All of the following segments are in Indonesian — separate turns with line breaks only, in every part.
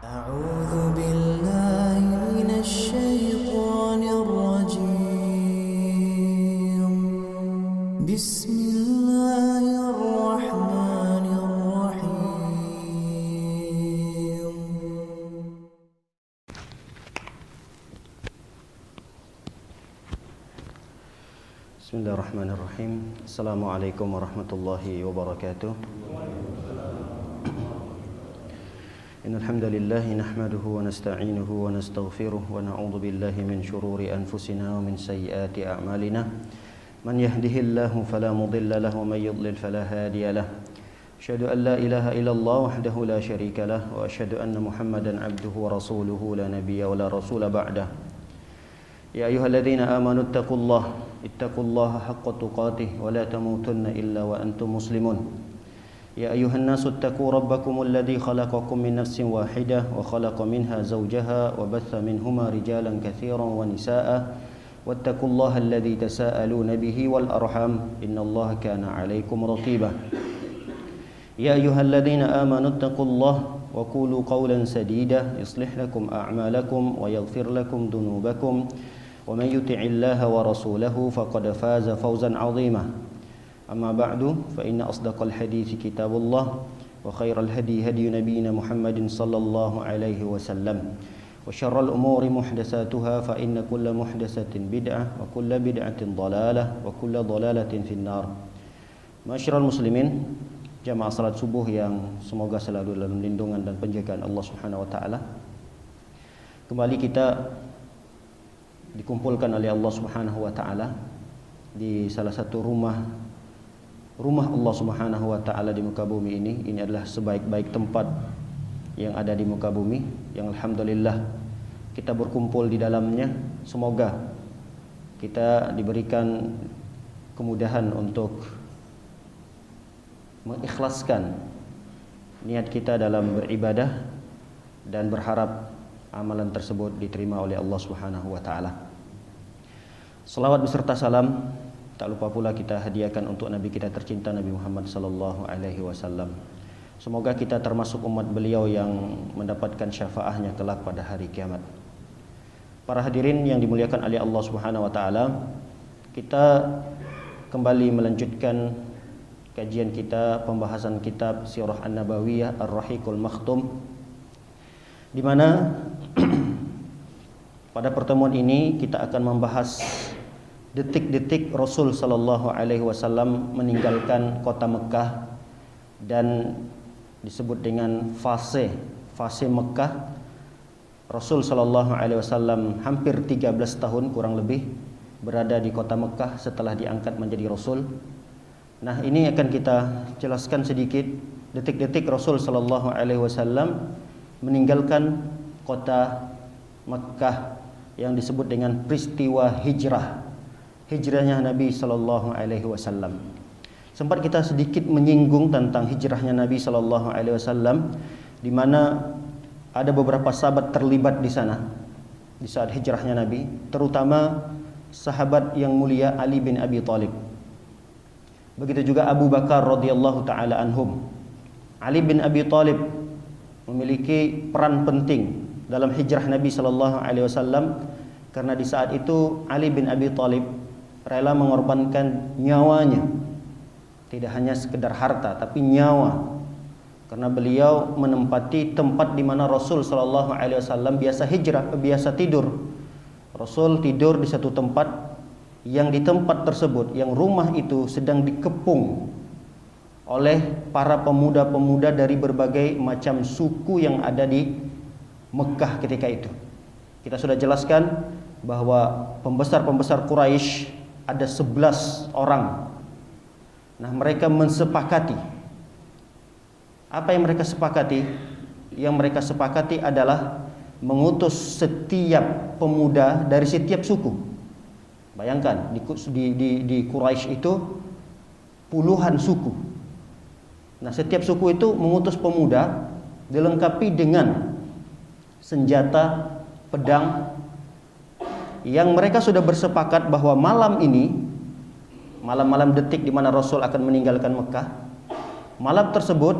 أعوذ بالله من الشيطان الرجيم بسم الله الرحمن الرحيم
Bismillahirrahmanirrahim. Assalamualaikum warahmatullahi wabarakatuh. Innal hamdalillah nahmaduhu wa nasta'inuhu wa nastaghfiruh wa na'udzu billahi min shururi anfusina wa min sayyiati a'malina. Man yahdihillahu fala mudilla lahu wa may yudlil fala hadiya lahu. Asyhadu an la ilaha illallah wahdahu la syarika lahu wa asyhadu anna Muhammadan 'abduhu wa rasuluhu la nabiyya wa la rasula ba'dahu. Ya ayyuhalladzina amanu ittaqullaha haqqa tuqatih wa la tamutunna illa wa antum muslimun. Ya ayyuhan nasu ittaqu rabbakumul ladzi khalaqakum min nafsin wahidah wa khalaqa minha zawjaha wa batha minhuma rijalan katsiran wa nisaa'a wattaqullaha alladzi tasaaluna bihi wal arham innallaha kana 'alaikum raqiba. Ya ayyuhalladzina amanu ittaqullaha wa qulu qawlan sadida yuslih lakum a'malakum wa yaghfir lakum dhunubakum wa may yuti'illaha wa rasulahu faqad faza fawzan 'azima. Amma ba'du fa inna asdaqal hadithi kitabullah wa khairal hadi hadi nabiyina Muhammadin sallallahu alaihi wasallam wa syarral umuri muhdatsatuha fa inna kulla muhdatsatin bid'ah wa kulla bid'atin dhalalah wa kulla dhalalatin finnar. Masyiral muslimin, jamaah salat subuh yang semoga selalu dalam lindungan dan penjagaan Allah Subhanahu wa taala. Kembali kita dikumpulkan oleh Allah Subhanahu wa taala di salah satu rumah Allah Subhanahu wa taala di muka bumi ini. Ini adalah sebaik-baik tempat yang ada di muka bumi, yang alhamdulillah kita berkumpul di dalamnya. Semoga kita diberikan kemudahan untuk mengikhlaskan niat kita dalam beribadah dan berharap amalan tersebut diterima oleh Allah Subhanahu wa taala. Selawat beserta salam tak lupa pula kita hadiahkan untuk Nabi kita tercinta Nabi Muhammad sallallahu alaihi wasallam. Semoga kita termasuk umat beliau yang mendapatkan syafaatnya kelak pada hari kiamat. Para hadirin yang dimuliakan oleh Allah Subhanahu wa taala, kita kembali melanjutkan kajian kita, pembahasan kitab Sirah An-Nabawiyah Ar-Rahiqul Makhtum, di mana pada pertemuan ini kita akan membahas detik-detik Rasul sallallahu alaihi wasallam meninggalkan kota Mekah, dan disebut dengan fase Mekah. Rasul sallallahu alaihi wasallam hampir 13 tahun kurang lebih berada di kota Mekah setelah diangkat menjadi rasul. Nah, ini akan kita jelaskan sedikit detik-detik Rasul sallallahu alaihi wasallam meninggalkan kota Mekah yang disebut dengan peristiwa hijrahnya Nabi sallallahu alaihi wasallam. Sempat kita sedikit menyinggung tentang hijrahnya Nabi sallallahu alaihi wasallam, di mana ada beberapa sahabat terlibat di sana di saat hijrahnya Nabi, terutama sahabat yang mulia Ali bin Abi Thalib. Begitu juga Abu Bakar radhiyallahu taala anhum. Ali bin Abi Thalib memiliki peran penting dalam hijrah Nabi sallallahu alaihi wasallam, karena di saat itu Ali bin Abi Thalib rela mengorbankan nyawanya, tidak hanya sekedar harta tapi nyawa, karena beliau menempati tempat di mana Rasul sallallahu alaihi wasallam biasa tidur. Rasul tidur di satu tempat, yang di tempat tersebut, yang rumah itu sedang dikepung oleh para pemuda-pemuda dari berbagai macam suku yang ada di Mekah ketika itu. Kita sudah jelaskan bahwa pembesar-pembesar Quraisy ada 11 orang. Nah, mereka mensepakati. Apa yang mereka sepakati? Yang mereka sepakati adalah mengutus setiap pemuda dari setiap suku. Bayangkan, di Quraisy itu puluhan suku. Nah, setiap suku itu mengutus pemuda dilengkapi dengan senjata, pedang, yang mereka sudah bersepakat bahwa malam ini, malam-malam detik di mana Rasul akan meninggalkan Mekah, malam tersebut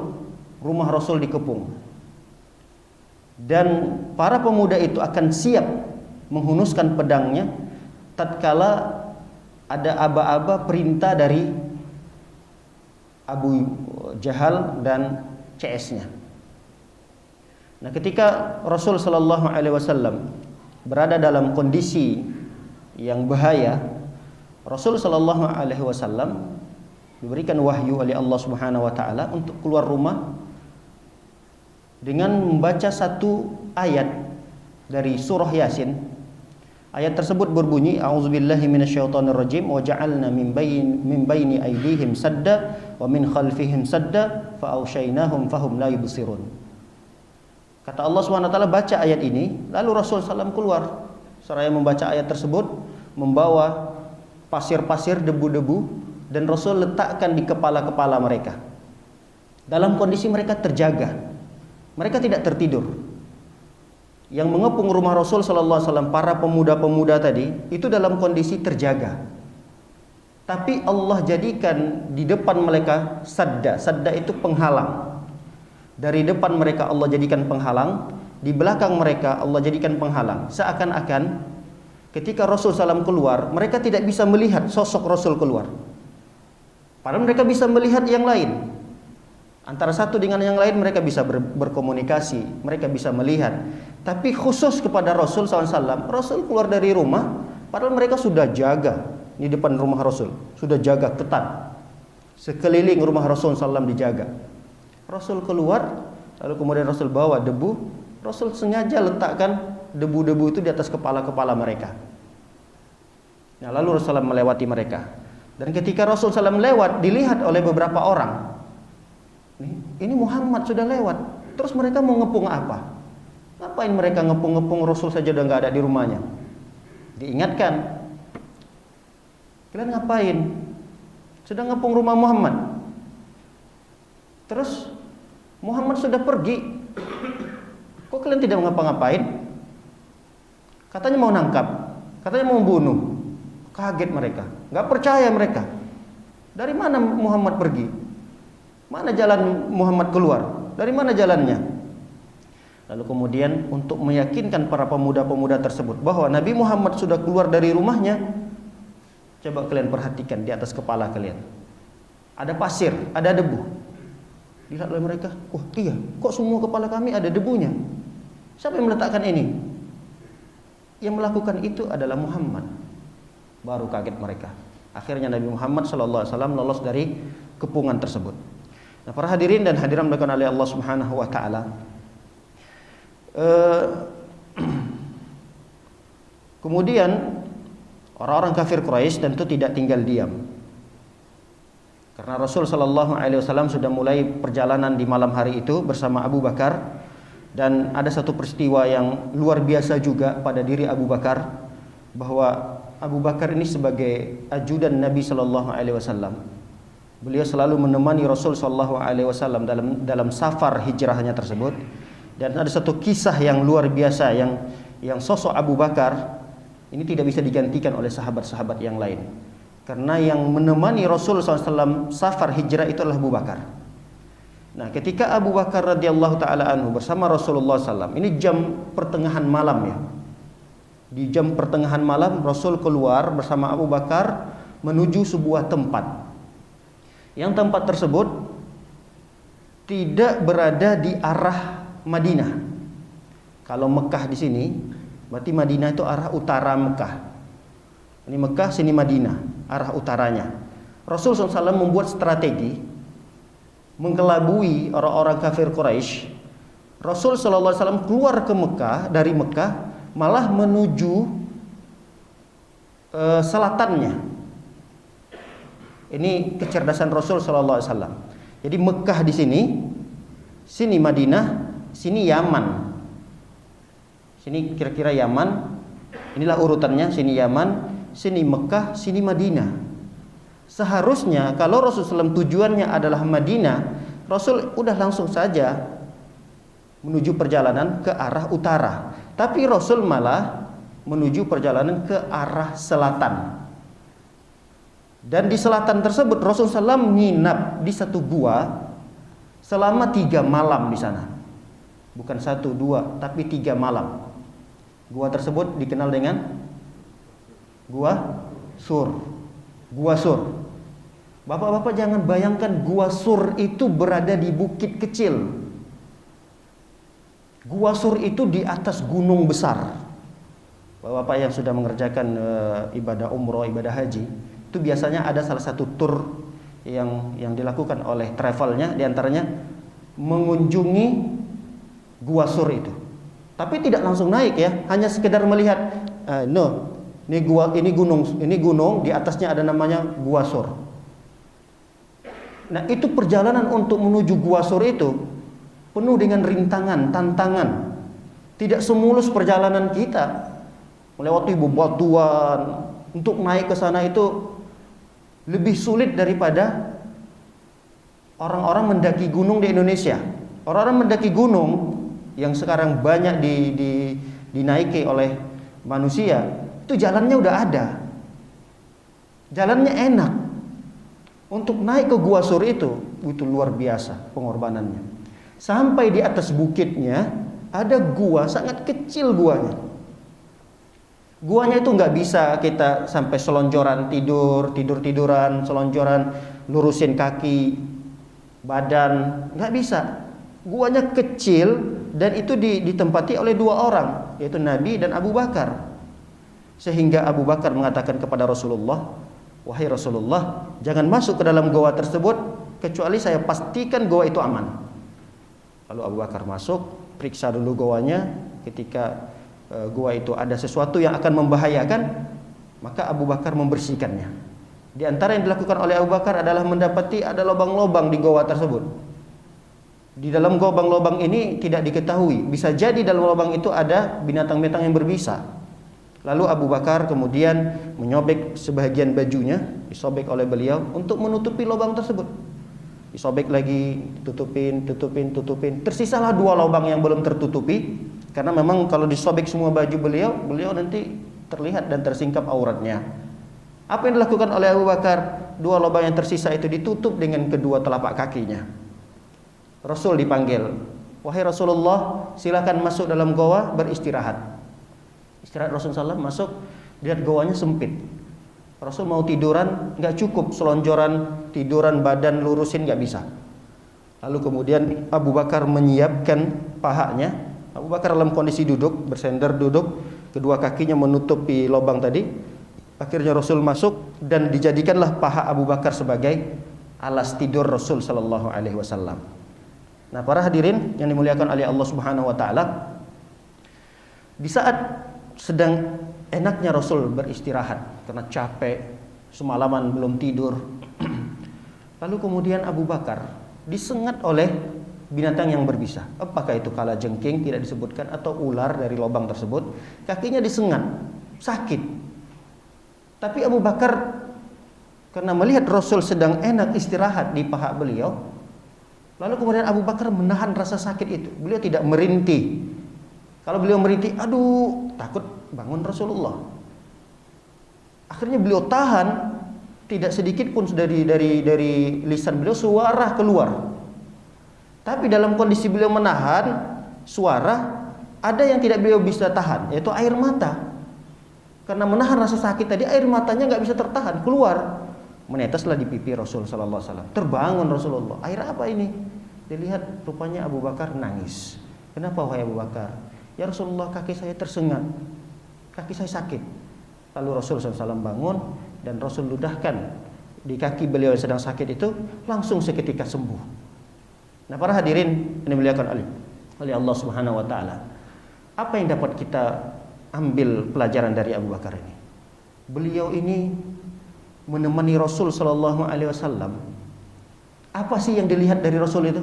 rumah Rasul dikepung. dan para pemuda itu akan siap menghunuskan pedangnya tatkala ada aba-aba perintah dari Abu Jahal dan CS-nya. Nah, ketika Rasul sallallahu alaihi wasallam berada dalam kondisi yang bahaya, Rasul sallallahu alaihi wasallam diberikan wahyu oleh Allah Subhanahu wa taala untuk keluar rumah dengan membaca satu ayat dari surah Yasin. Ayat tersebut berbunyi, a'udzubillahi minasyaitonirrajim wa ja'alna min baini aydihim sadda wa min khalfihim sadda fa awshaynahum fahum la yubsirun. Kata Allah Subhanahu wa taala, baca ayat ini, lalu Rasul sallallahu keluar seraya membaca ayat tersebut, membawa pasir-pasir, debu-debu, dan Rasul letakkan di kepala-kepala mereka. Dalam kondisi mereka terjaga. Mereka tidak tertidur. Yang mengepung rumah Rasul sallallahu alaihi wasallam, para pemuda-pemuda tadi, itu dalam kondisi terjaga. Tapi Allah jadikan di depan mereka sadda. Sadda itu penghalang. Dari depan mereka Allah jadikan penghalang, di belakang mereka Allah jadikan penghalang. Seakan-akan ketika Rasul sallallahu keluar, mereka tidak bisa melihat sosok Rasul keluar. Padahal mereka bisa melihat yang lain. Antara satu dengan yang lain mereka bisa berkomunikasi, mereka bisa melihat. Tapi khusus kepada Rasul SAW, Rasul keluar dari rumah, padahal mereka sudah jaga di depan rumah Rasul, sudah jaga ketat. Sekeliling rumah Rasul SAW dijaga. Rasul keluar, lalu kemudian Rasul bawa debu, Rasul sengaja letakkan debu-debu itu di atas kepala-kepala mereka. Nah, lalu Rasulullah melewati mereka. Dan ketika Rasul SAW lewat, dilihat oleh beberapa orang. Ini Muhammad sudah lewat. Terus mereka mau ngepung apa? Ngapain mereka ngepung-ngepung Rasul saja udah nggak ada di rumahnya? Diingatkan. Kalian ngapain? Sudah ngepung rumah Muhammad. Terus Muhammad sudah pergi. Kok kalian tidak ngapa-ngapain? Katanya mau nangkap, katanya mau bunuh. Kaget mereka, nggak percaya mereka. Dari mana Muhammad pergi? Mana jalan Muhammad keluar? Dari mana jalannya? Lalu kemudian untuk meyakinkan para pemuda-pemuda tersebut bahwa Nabi Muhammad sudah keluar dari rumahnya, coba kalian perhatikan di atas kepala kalian. Ada pasir, ada debu. Dilihat oleh mereka, wah iya, kok semua kepala kami ada debunya? Siapa yang meletakkan ini? Yang melakukan itu adalah Muhammad. Baru kaget mereka. Akhirnya Nabi Muhammad SAW lolos dari kepungan tersebut. Nah, para hadirin dan hadirat dimuliakan oleh Allah Subhanahu wa taala. Kemudian orang-orang kafir Quraisy tentu tidak tinggal diam. Karena Rasul sallallahu alaihi wasallam sudah mulai perjalanan di malam hari itu bersama Abu Bakar, dan ada satu peristiwa yang luar biasa juga pada diri Abu Bakar, bahwa Abu Bakar ini sebagai ajudan Nabi sallallahu alaihi wasallam. Beliau selalu menemani Rasul sallallahu alaihi wasallam dalam safar hijrahnya tersebut. Dan ada satu kisah yang luar biasa yang sosok Abu Bakar ini tidak bisa digantikan oleh sahabat-sahabat yang lain. Karena yang menemani Rasul SAW safar hijrah itu adalah Abu Bakar. Nah, ketika Abu Bakar radhiyallahu taala anhu bersama Rasulullah SAW, ini jam pertengahan malam ya. Di jam pertengahan malam Rasul keluar bersama Abu Bakar menuju sebuah tempat. Yang tempat tersebut tidak berada di arah Madinah. Kalau Mekah di sini, berarti Madinah itu arah utara Mekah. Ini Mekah, sini Madinah, arah utaranya. Rasul SAW membuat strategi mengelabui orang-orang kafir Quraisy. Rasul SAW keluar ke Mekah, dari Mekah, malah menuju selatannya. Ini kecerdasan Rasul SAW. Jadi Mekah di sini Madinah, sini Yaman. Sini kira-kira Yaman. Inilah urutannya, sini Yaman, sini Mekah, sini Madinah. Seharusnya kalau Rasul SAW tujuannya adalah Madinah, Rasul udah langsung saja menuju perjalanan ke arah utara. Tapi Rasul malah menuju perjalanan ke arah selatan. Dan di selatan tersebut Rasul SAW nginap di satu gua selama 3 malam di sana. Bukan 1, 2, tapi 3 malam. Gua tersebut dikenal dengan Gua Sur. Gua Sur. Bapak-bapak jangan bayangkan Gua Sur itu berada di bukit kecil. Gua Sur itu di atas gunung besar. Bapak-bapak yang sudah mengerjakan ibadah umroh, ibadah haji, itu biasanya ada salah satu tur yang dilakukan oleh travelnya, diantaranya mengunjungi Gua Sur itu. Tapi tidak langsung naik ya, hanya sekedar melihat. Ini gunung, di atasnya ada namanya Gua Sur. Nah, itu perjalanan untuk menuju Gua Sur itu penuh dengan rintangan, tantangan. Tidak semulus perjalanan kita. Melewati bebatuan, untuk naik ke sana itu lebih sulit daripada orang-orang mendaki gunung di Indonesia. Orang-orang mendaki gunung yang sekarang banyak dinaiki oleh manusia, itu jalannya udah ada. Jalannya enak. Untuk naik ke Gua Sur itu luar biasa pengorbanannya. Sampai di atas bukitnya ada gua sangat kecil guanya. Guanya itu nggak bisa kita sampai selonjoran tiduran, selonjoran lurusin kaki, badan, nggak bisa. Guanya kecil dan itu ditempati oleh 2 orang, yaitu Nabi dan Abu Bakar. Sehingga Abu Bakar mengatakan kepada Rasulullah, "Wahai Rasulullah, jangan masuk ke dalam goa tersebut kecuali saya pastikan goa itu aman." Lalu Abu Bakar masuk, periksa dulu goanya. Ketika goa itu ada sesuatu yang akan membahayakan, maka Abu Bakar membersihkannya. Di antara yang dilakukan oleh Abu Bakar adalah mendapati ada lubang-lubang di goa tersebut. Di dalam lubang-lubang ini tidak diketahui, bisa jadi dalam lubang itu ada binatang-binatang yang berbisa. Lalu Abu Bakar kemudian menyobek sebahagian bajunya, disobek oleh beliau untuk menutupi lubang tersebut. Disobek lagi, tutupin. Tersisalah 2 lubang yang belum tertutupi, karena memang kalau disobek semua baju beliau nanti terlihat dan tersingkap auratnya. Apa yang dilakukan oleh Abu Bakar? 2 lubang yang tersisa itu ditutup dengan kedua telapak kakinya. Rasul dipanggil, "Wahai Rasulullah, silakan masuk dalam goa beristirahat." Istirahat Rasulullah SAW, masuk, lihat goanya sempit. Rasul mau tiduran, nggak cukup selonjoran, tiduran badan lurusin nggak bisa. Lalu kemudian Abu Bakar menyiapkan pahanya. Abu Bakar dalam kondisi duduk, bersender duduk, kedua kakinya menutupi lubang tadi. Akhirnya Rasul masuk dan dijadikanlah paha Abu Bakar sebagai alas tidur Rasul Sallallahu Alaihi Wasallam. Nah, para hadirin yang dimuliakan oleh Allah Subhanahu Wa Taala, di saat sedang enaknya Rasul beristirahat karena capek, semalaman belum tidur. Lalu kemudian Abu Bakar disengat oleh binatang yang berbisa. Apakah itu kalajengking, tidak disebutkan, atau ular dari lubang tersebut. Kakinya disengat, sakit. Tapi Abu Bakar karena melihat Rasul sedang enak istirahat di paha beliau, lalu kemudian Abu Bakar menahan rasa sakit itu. Beliau tidak merintih. Kalau beliau merintih, aduh, takut bangun Rasulullah. Akhirnya beliau tahan, tidak sedikit pun dari lisan beliau suara keluar. Tapi dalam kondisi beliau menahan suara, ada yang tidak beliau bisa tahan, yaitu air mata. Karena menahan rasa sakit tadi, air matanya nggak bisa tertahan, keluar. Meneteslah di pipi Rasul Sallallahu Alaihi Wasallam. Terbangun Rasulullah. Air apa ini? Dilihat, rupanya Abu Bakar nangis. Kenapa wahai Abu Bakar? Ya Rasulullah, kaki saya tersengat, kaki saya sakit. Lalu Rasul SAW bangun dan Rasul ludahkan di kaki beliau yang sedang sakit itu, langsung seketika sembuh. Nah, para hadirin yang dimuliakan oleh Allah Subhanahu Wa Taala, apa yang dapat kita ambil pelajaran dari Abu Bakar ini? Beliau ini menemani Rasul Sallallahu Alaihi Wasallam. Apa sih yang dilihat dari Rasul itu?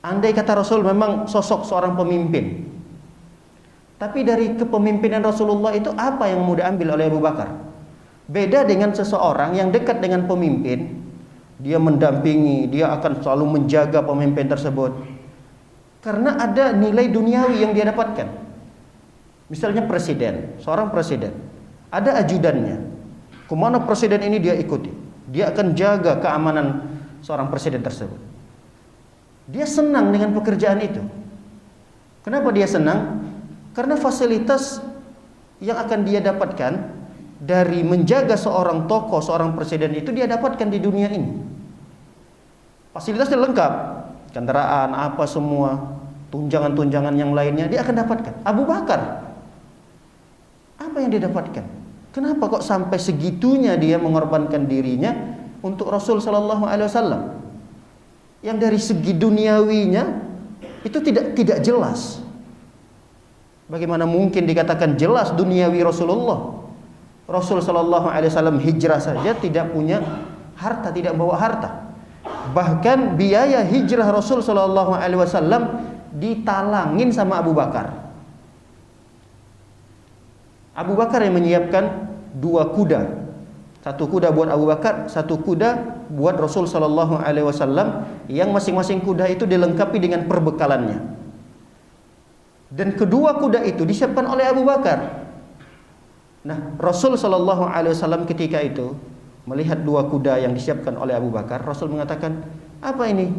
Andai kata Rasul memang sosok seorang pemimpin, tapi dari kepemimpinan Rasulullah itu apa yang mau diambil oleh Abu Bakar? Beda dengan seseorang yang dekat dengan pemimpin, dia mendampingi, dia akan selalu menjaga pemimpin tersebut, karena ada nilai duniawi yang dia dapatkan. Misalnya presiden, seorang presiden, ada ajudannya. Kemana presiden ini dia ikuti, dia akan jaga keamanan seorang presiden tersebut. Dia senang dengan pekerjaan itu. Kenapa dia senang? Karena fasilitas yang akan dia dapatkan dari menjaga seorang tokoh, seorang presiden itu dia dapatkan di dunia ini. Fasilitasnya lengkap, kendaraan, apa semua, tunjangan-tunjangan yang lainnya dia akan dapatkan. Abu Bakar, apa yang dia dapatkan? Kenapa kok sampai segitunya dia mengorbankan dirinya untuk Rasul Sallallahu Alaihi Wasallam? Yang dari segi duniawinya itu tidak jelas. Bagaimana mungkin dikatakan jelas duniawi Rasulullah? Rasul Sallallahu Alaihi Wasallam hijrah saja tidak punya harta, tidak bawa harta. Bahkan biaya hijrah Rasul Sallallahu Alaihi Wasallam ditalangin sama Abu Bakar. Abu Bakar yang menyiapkan 2 kuda. 1 kuda buat Abu Bakar, 1 kuda buat Rasul Sallallahu Alaihi Wasallam, yang masing-masing kuda itu dilengkapi dengan perbekalannya. Dan kedua kuda itu disiapkan oleh Abu Bakar. Nah, Rasul Sallallahu Alaihi Wasallam ketika itu melihat 2 kuda yang disiapkan oleh Abu Bakar, Rasul mengatakan, apa ini?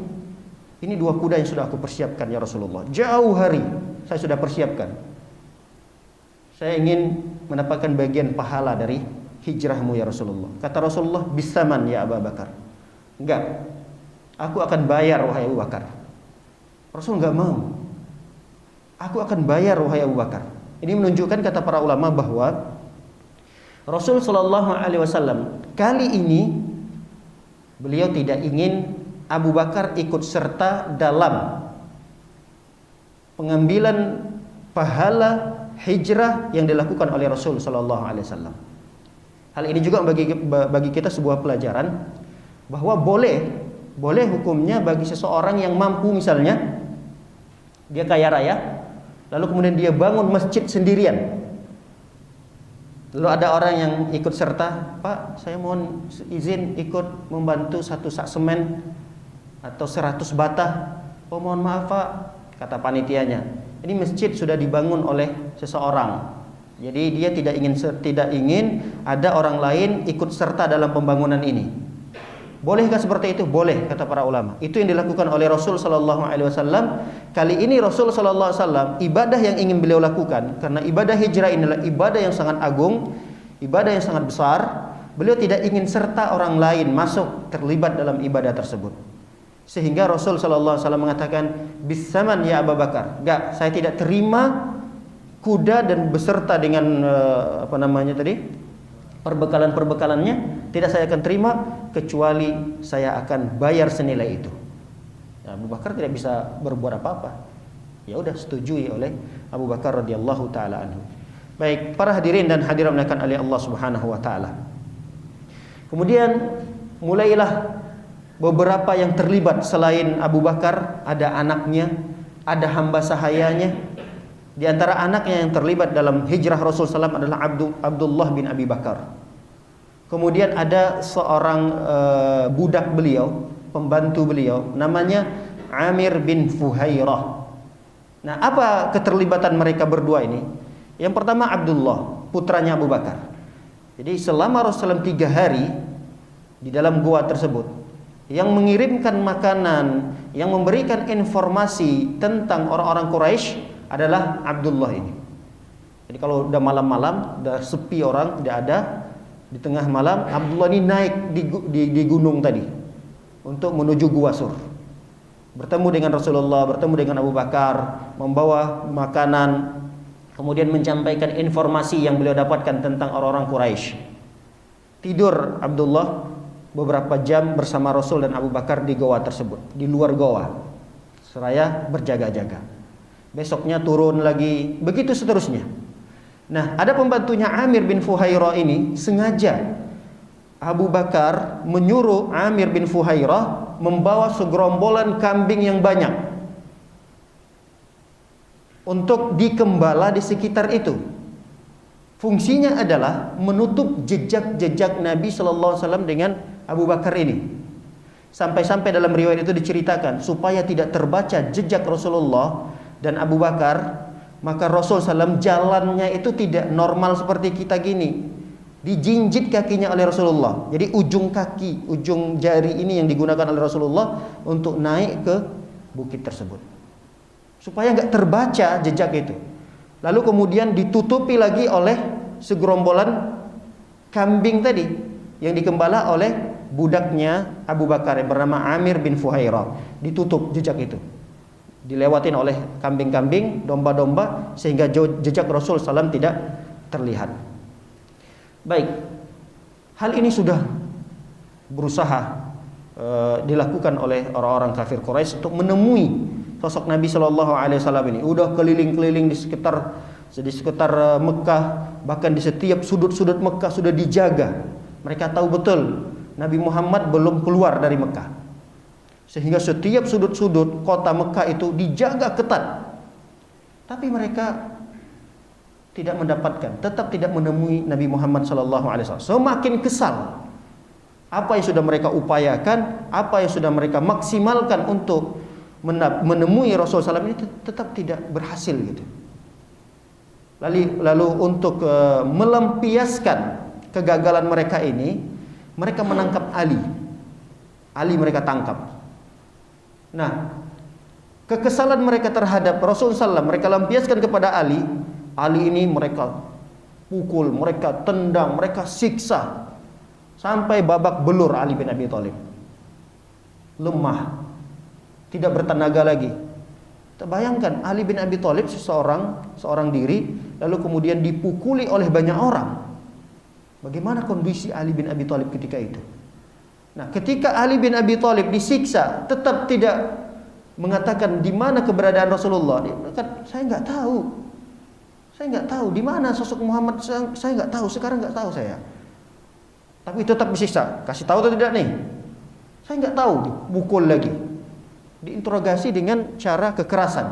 Ini 2 kuda yang sudah aku persiapkan ya Rasulullah. Jauh hari saya sudah persiapkan. Saya ingin mendapatkan bagian pahala dari hijrahmu ya Rasulullah. Kata Rasulullah, bisaman ya Abu Bakar. Enggak, aku akan bayar wahai Abu Bakar. Rasul enggak mau. Aku akan bayar wahai Abu Bakar. Ini menunjukkan, kata para ulama, bahwa Rasul Sallallahu Alaihi Wasallam kali ini beliau tidak ingin Abu Bakar ikut serta dalam pengambilan pahala hijrah yang dilakukan oleh Rasul Sallallahu Alaihi Wasallam. Hal ini juga bagi kita sebuah pelajaran bahwa boleh hukumnya bagi seseorang yang mampu, misalnya dia kaya raya, lalu kemudian dia bangun masjid sendirian. Lalu ada orang yang ikut serta, Pak, saya mohon izin ikut membantu 1 sak semen atau 100 bata. Oh, mohon maaf Pak, kata panitianya, ini masjid sudah dibangun oleh seseorang. Jadi dia tidak ingin ada orang lain ikut serta dalam pembangunan ini. Bolehkah seperti itu? Boleh, kata para ulama. Itu yang dilakukan oleh Rasul Sallallahu Alaihi Wasallam. Kali ini Rasul Sallallahu Alaihi Wasallam, ibadah yang ingin beliau lakukan, karena ibadah hijrah inilah ibadah yang sangat agung, ibadah yang sangat besar. Beliau tidak ingin serta orang lain masuk terlibat dalam ibadah tersebut. Sehingga Rasul Sallallahu Alaihi Wasallam mengatakan, bisaman ya Abu Bakar. Enggak, saya tidak terima kuda dan beserta dengan perbekalannya, tidak saya akan terima kecuali saya akan bayar senilai itu. Nah, Abu Bakar tidak bisa berbuat apa-apa. Ya udah, setujui oleh Abu Bakar radhiyallahu taala anhu. Baik, para hadirin dan hadirat dimuliakan oleh Allah Subhanahu wa taala. Kemudian mulailah beberapa yang terlibat selain Abu Bakar, ada anaknya, ada hamba sahayanya. Di antara anaknya yang terlibat dalam hijrah Rasul SAW adalah Abdullah bin Abi Bakar. Kemudian ada seorang budak beliau, pembantu beliau, namanya Amir bin Fuhairah. Nah, apa keterlibatan mereka berdua ini? Yang pertama, Abdullah, putranya Abu Bakar. Jadi selama Rasulullah SAW 3 hari di dalam gua tersebut, yang mengirimkan makanan, yang memberikan informasi tentang orang-orang Quraisy adalah Abdullah ini. Jadi kalau udah malam-malam, udah sepi orang, tidak ada, di tengah malam Abdullah ini naik di gunung tadi untuk menuju Gua Sur. Bertemu dengan Rasulullah, bertemu dengan Abu Bakar, membawa makanan, kemudian menyampaikan informasi yang beliau dapatkan tentang orang-orang Quraisy. Tidur Abdullah beberapa jam bersama Rasul dan Abu Bakar di goa tersebut, di luar goa, seraya berjaga-jaga. Besoknya turun lagi, begitu seterusnya. Nah, ada pembantunya Amir bin Fuhairah ini, sengaja Abu Bakar menyuruh Amir bin Fuhairah membawa segerombolan kambing yang banyak untuk dikembala di sekitar itu. Fungsinya adalah menutup jejak-jejak Nabi Sallallahu Alaihi Wasallam dengan Abu Bakar ini. Sampai-sampai dalam riwayat itu diceritakan supaya tidak terbaca jejak Rasulullah dan Abu Bakar, maka Rasul SAW jalannya itu tidak normal seperti kita gini, dijinjit kakinya oleh Rasulullah. Jadi ujung kaki, ujung jari ini yang digunakan oleh Rasulullah untuk naik ke bukit tersebut, supaya nggak terbaca jejak itu. Lalu kemudian ditutupi lagi oleh segerombolan kambing tadi yang dikembala oleh budaknya Abu Bakar yang bernama Amir bin Fuhairah. Ditutup jejak itu, dilewatin oleh kambing-kambing, domba-domba, sehingga jejak Rasul SAW tidak terlihat. Baik, hal ini sudah berusaha dilakukan oleh orang-orang kafir Quraisy untuk menemui sosok Nabi SAW ini. Udah keliling-keliling di sekitar Mekah, bahkan di setiap sudut-sudut Mekah sudah dijaga. Mereka tahu betul Nabi Muhammad belum keluar dari Mekah, sehingga setiap sudut-sudut kota Mekah itu dijaga ketat. Tapi mereka tidak mendapatkan, tetap tidak menemui Nabi Muhammad SAW. Semakin kesal. Apa yang sudah mereka upayakan, apa yang sudah mereka maksimalkan untuk menemui Rasulullah SAW ini tetap tidak berhasil gitu. Lalu untuk melampiaskan kegagalan mereka ini, mereka menangkap Ali. Ali mereka tangkap. Nah, kekesalan mereka terhadap Rasulullah SAW mereka lampiaskan kepada Ali. Ali ini mereka pukul, mereka tendang, mereka siksa sampai babak belur Ali bin Abi Thalib. Lemah, tidak bertenaga lagi. Terbayangkan Ali bin Abi Thalib seorang diri, lalu kemudian dipukuli oleh banyak orang. Bagaimana kondisi Ali bin Abi Thalib ketika itu? Nah, ketika Ali bin Abi Thalib disiksa, tetap tidak mengatakan di mana keberadaan Rasulullah. Dia mengatakan, saya nggak tahu di mana sosok Muhammad. Saya nggak tahu, sekarang nggak tahu saya. Tapi tetap disiksa. Kasih tahu atau tidak nih? Saya nggak tahu. Dipukul lagi, diinterogasi dengan cara kekerasan.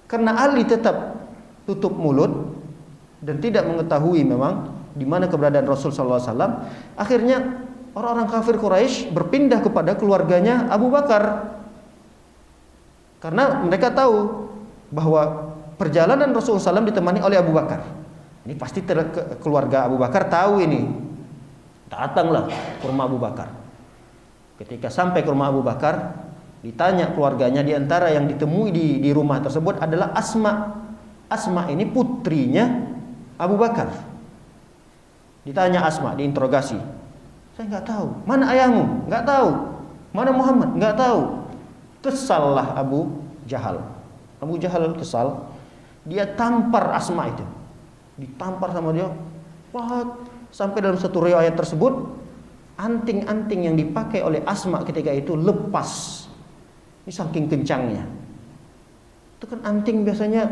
Karena Ali tetap tutup mulut dan tidak mengetahui memang di mana keberadaan Rasul SAW. Akhirnya orang-orang kafir Quraisy berpindah kepada keluarganya Abu Bakar, karena mereka tahu bahwa perjalanan Rasulullah SAW ditemani oleh Abu Bakar. Ini pasti keluarga Abu Bakar tahu ini. Datanglah ke rumah Abu Bakar. Ketika sampai ke rumah Abu Bakar, ditanya keluarganya, di antara yang ditemui di rumah tersebut adalah Asma. Asma ini putrinya Abu Bakar. Ditanya Asma, diinterogasi. Saya nggak tahu. Mana ayahmu? Nggak tahu. Mana Muhammad? Nggak tahu. Kesallah Abu Jahal. Abu Jahal kesal. Dia tampar Asma itu. Ditampar sama dia. Wah, sampai dalam satu riwayat tersebut, anting-anting yang dipakai oleh Asma ketika itu lepas. Ini saking kencangnya. Itu kan anting biasanya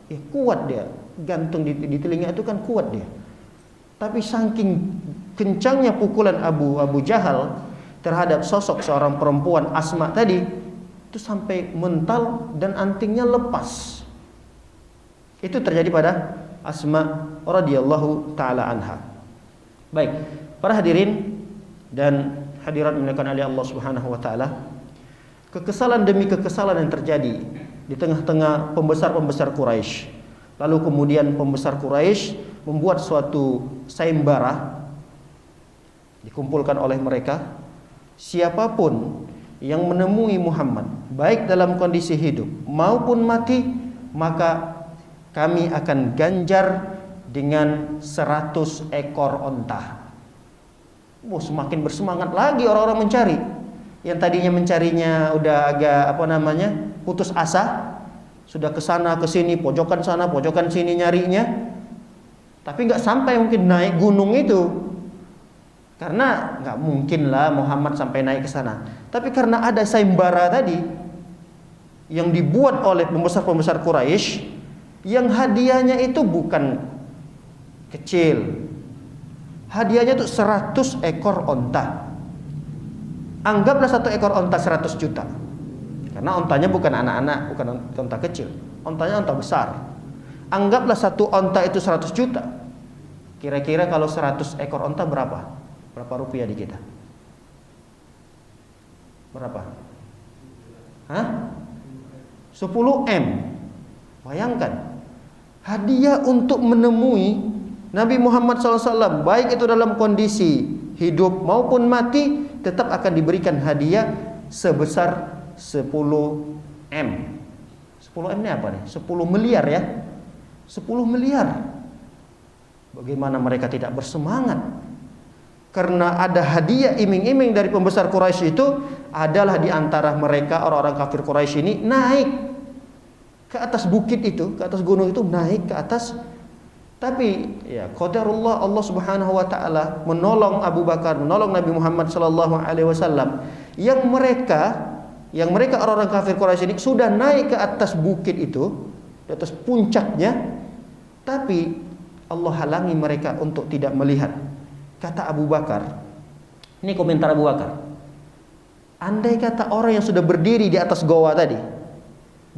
ya kuat dia, gantung di telinga itu kan kuat dia. Tapi saking kencangnya pukulan Abu Jahal terhadap sosok seorang perempuan Asma tadi, itu sampai mental dan antingnya lepas. Itu terjadi pada Asma radhiyallahu taala anha. Baik, para hadirin dan hadirat dimuliakan oleh Allah Subhanahu wa taala, kekesalan demi kekesalan yang terjadi di tengah-tengah pembesar-pembesar Quraisy. Lalu kemudian pembesar Quraisy membuat suatu sayembara, dikumpulkan oleh mereka, siapapun yang menemui Muhammad baik dalam kondisi hidup maupun mati, maka kami akan ganjar dengan 100 ekor onta. Semakin bersemangat lagi orang-orang mencari. Yang tadinya mencarinya udah agak putus asa, sudah ke sana ke sini, pojokan sana, pojokan sini nyarinya, tapi nggak sampai mungkin naik gunung itu, karena nggak mungkin lah Muhammad sampai naik ke sana. Tapi karena ada sayembara tadi yang dibuat oleh pembesar-pembesar Quraisy, yang hadiahnya itu bukan kecil, hadiahnya itu 100 ekor onta. Anggaplah satu ekor onta 100 juta. Karena ontanya bukan anak-anak, bukan onta kecil, ontanya onta besar. Anggaplah satu onta itu 100 juta. Kira-kira kalau 100 ekor onta berapa? Berapa rupiah di kita? Berapa? 10 M. Bayangkan, hadiah untuk menemui Nabi Muhammad SAW, baik itu dalam kondisi hidup maupun mati, tetap akan diberikan hadiah sebesar 10 M. 10 M ini apa nih? 10 miliar ya. 10 miliar. Bagaimana mereka tidak bersemangat? Karena ada hadiah iming-iming dari pembesar Quraisy itu adalah di antara mereka orang-orang kafir Quraisy ini naik ke atas bukit itu, ke atas gunung itu, naik ke atas. Tapi ya qadarullah, Allah Subhanahu wa taala menolong Abu Bakar, menolong Nabi Muhammad sallallahu alaihi wasallam yang mereka orang-orang kafir Quraisy ini sudah naik ke atas bukit itu, di atas puncaknya, tapi Allah halangi mereka untuk tidak melihat. Kata Abu Bakar, ini komentar Abu Bakar, andai kata orang yang sudah berdiri di atas goa tadi,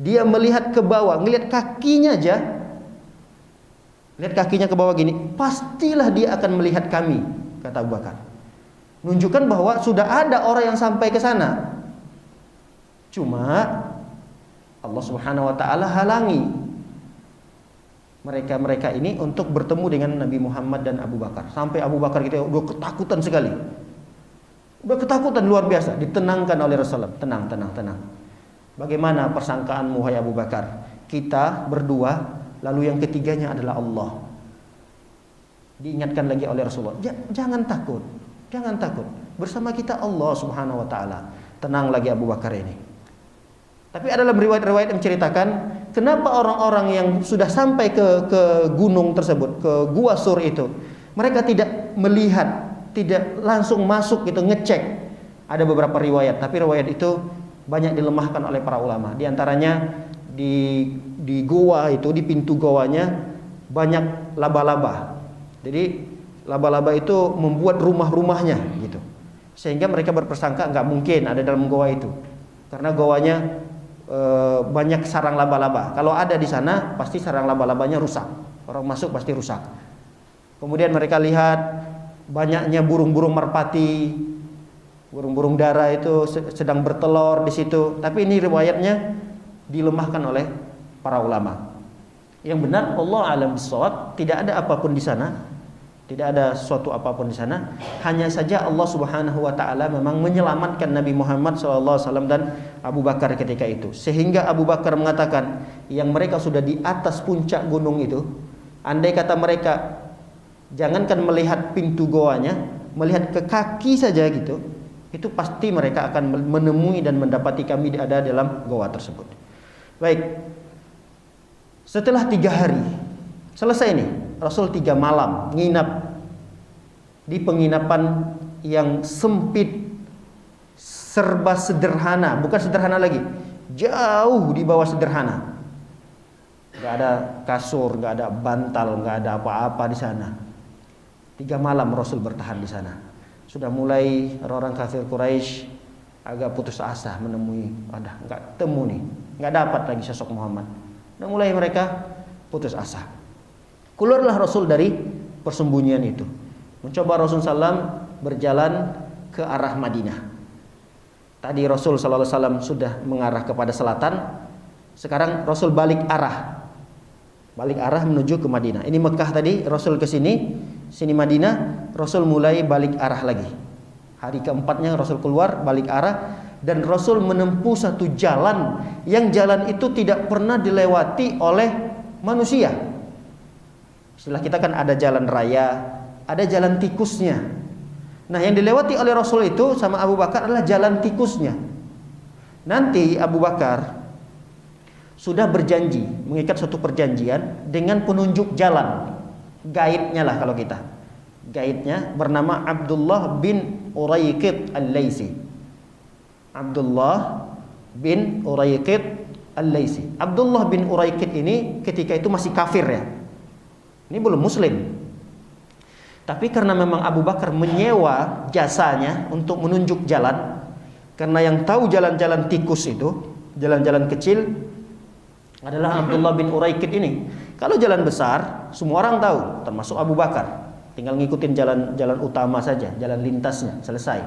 dia melihat ke bawah, ngelihat kakinya aja, lihat kakinya ke bawah gini, pastilah dia akan melihat kami, kata Abu Bakar. Menunjukkan bahwa sudah ada orang yang sampai ke sana. Cuma Allah Subhanahu wa taala halangi mereka ini untuk bertemu dengan Nabi Muhammad dan Abu Bakar. Sampai Abu Bakar gitu udah ketakutan sekali. Udah ketakutan luar biasa, ditenangkan oleh Rasulullah. Tenang. Bagaimana persangkaanmu wahai Abu Bakar? Kita berdua, lalu yang ketiganya adalah Allah. Diingatkan lagi oleh Rasulullah, jangan takut. Bersama kita Allah Subhanahu wa taala. Tenang lagi Abu Bakar ini. Tapi ada dalam riwayat-riwayat yang menceritakan kenapa orang-orang yang sudah sampai ke gunung tersebut, ke Gua Sur itu, mereka tidak melihat, tidak langsung masuk gitu ngecek. Ada beberapa riwayat, tapi riwayat itu banyak dilemahkan oleh para ulama. Di antaranya di gua itu, di pintu gawanya banyak laba-laba. Jadi laba-laba itu membuat rumah-rumahnya gitu. Sehingga mereka berpersangka nggak mungkin ada dalam gua itu. Karena gawanya banyak sarang laba-laba. Kalau ada di sana pasti sarang laba-labanya rusak. Orang masuk pasti rusak. Kemudian mereka lihat banyaknya burung-burung merpati, burung-burung dara itu sedang bertelur di situ. Tapi ini riwayatnya dilemahkan oleh para ulama. Yang benar Allah alam bisawab, tidak ada apapun di sana. Tidak ada suatu apapun di sana. Hanya saja Allah Subhanahu wa taala memang menyelamatkan Nabi Muhammad SAW dan Abu Bakar ketika itu. Sehingga Abu Bakar mengatakan, yang mereka sudah di atas puncak gunung itu, andai kata mereka jangankan melihat pintu goanya, melihat ke kaki saja gitu, itu pasti mereka akan menemui dan mendapati kami ada dalam goa tersebut. Baik. Setelah 3 hari selesai nih, Rasul 3 malam nginap di penginapan yang sempit, serba sederhana, bukan sederhana lagi, jauh di bawah sederhana. Gak ada kasur, gak ada bantal, gak ada apa-apa di sana. 3 malam Rasul bertahan di sana. Sudah mulai orang kafir Quraisy agak putus asa menemui, nggak temu nih, nggak dapat lagi sosok Muhammad. Sudah mulai mereka putus asa. Keluarlah Rasul dari persembunyian itu. Mencoba Rasul SAW berjalan ke arah Madinah. Tadi Rasul SAW sudah mengarah kepada selatan. Sekarang Rasul balik arah menuju ke Madinah. Ini Mekah tadi, Rasul ke sini Madinah, Rasul mulai balik arah lagi. Hari keempatnya Rasul keluar balik arah, dan Rasul menempuh satu jalan yang jalan itu tidak pernah dilewati oleh manusia. Setelah kita kan ada jalan raya, ada jalan tikusnya. Nah, yang dilewati oleh Rasul itu sama Abu Bakar adalah jalan tikusnya. Nanti Abu Bakar sudah berjanji, mengikat suatu perjanjian dengan penunjuk jalan, guide-nya lah kalau kita. Guide-nya bernama Abdullah bin Uraiqit Al-Laisi. Abdullah bin Uraiqit Al-Laisi. Abdullah bin Uraiqit ini ketika itu masih kafir ya. Ini belum muslim. Tapi karena memang Abu Bakar menyewa jasanya untuk menunjuk jalan, karena yang tahu jalan-jalan tikus itu, jalan-jalan kecil adalah Abdullah bin Uraiqit ini. Kalau jalan besar semua orang tahu, termasuk Abu Bakar. Tinggal ngikutin jalan utama saja, jalan lintasnya, selesai.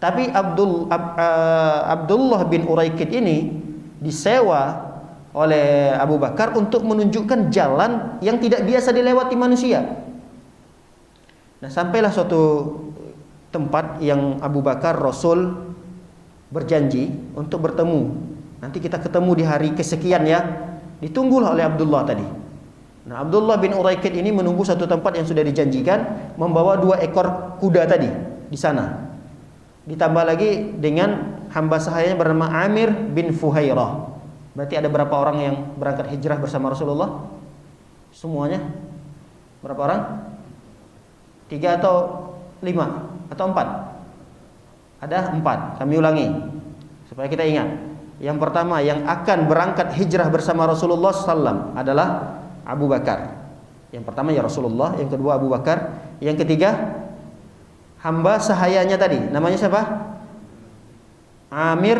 Tapi Abdullah bin Uraiqit ini disewa oleh Abu Bakar untuk menunjukkan jalan yang tidak biasa dilewati manusia. Nah, sampailah suatu tempat yang Abu Bakar Rasul berjanji untuk bertemu. Nanti kita ketemu di hari kesekian ya. Ditunggulah oleh Abdullah tadi. Nah, Abdullah bin Uraiqid ini menunggu satu tempat yang sudah dijanjikan, membawa 2 ekor kuda tadi di sana. Ditambah lagi dengan hamba sahayanya bernama Amir bin Fuhairah. Berarti ada berapa orang yang berangkat hijrah bersama Rasulullah? Semuanya? Berapa orang? 3 atau 5 atau 4? Ada 4. Kami ulangi supaya kita ingat. Yang pertama yang akan berangkat hijrah bersama Rasulullah SAW adalah Abu Bakar. Yang pertama ya Rasulullah, yang kedua Abu Bakar, yang ketiga hamba sahayanya tadi, namanya siapa? Amir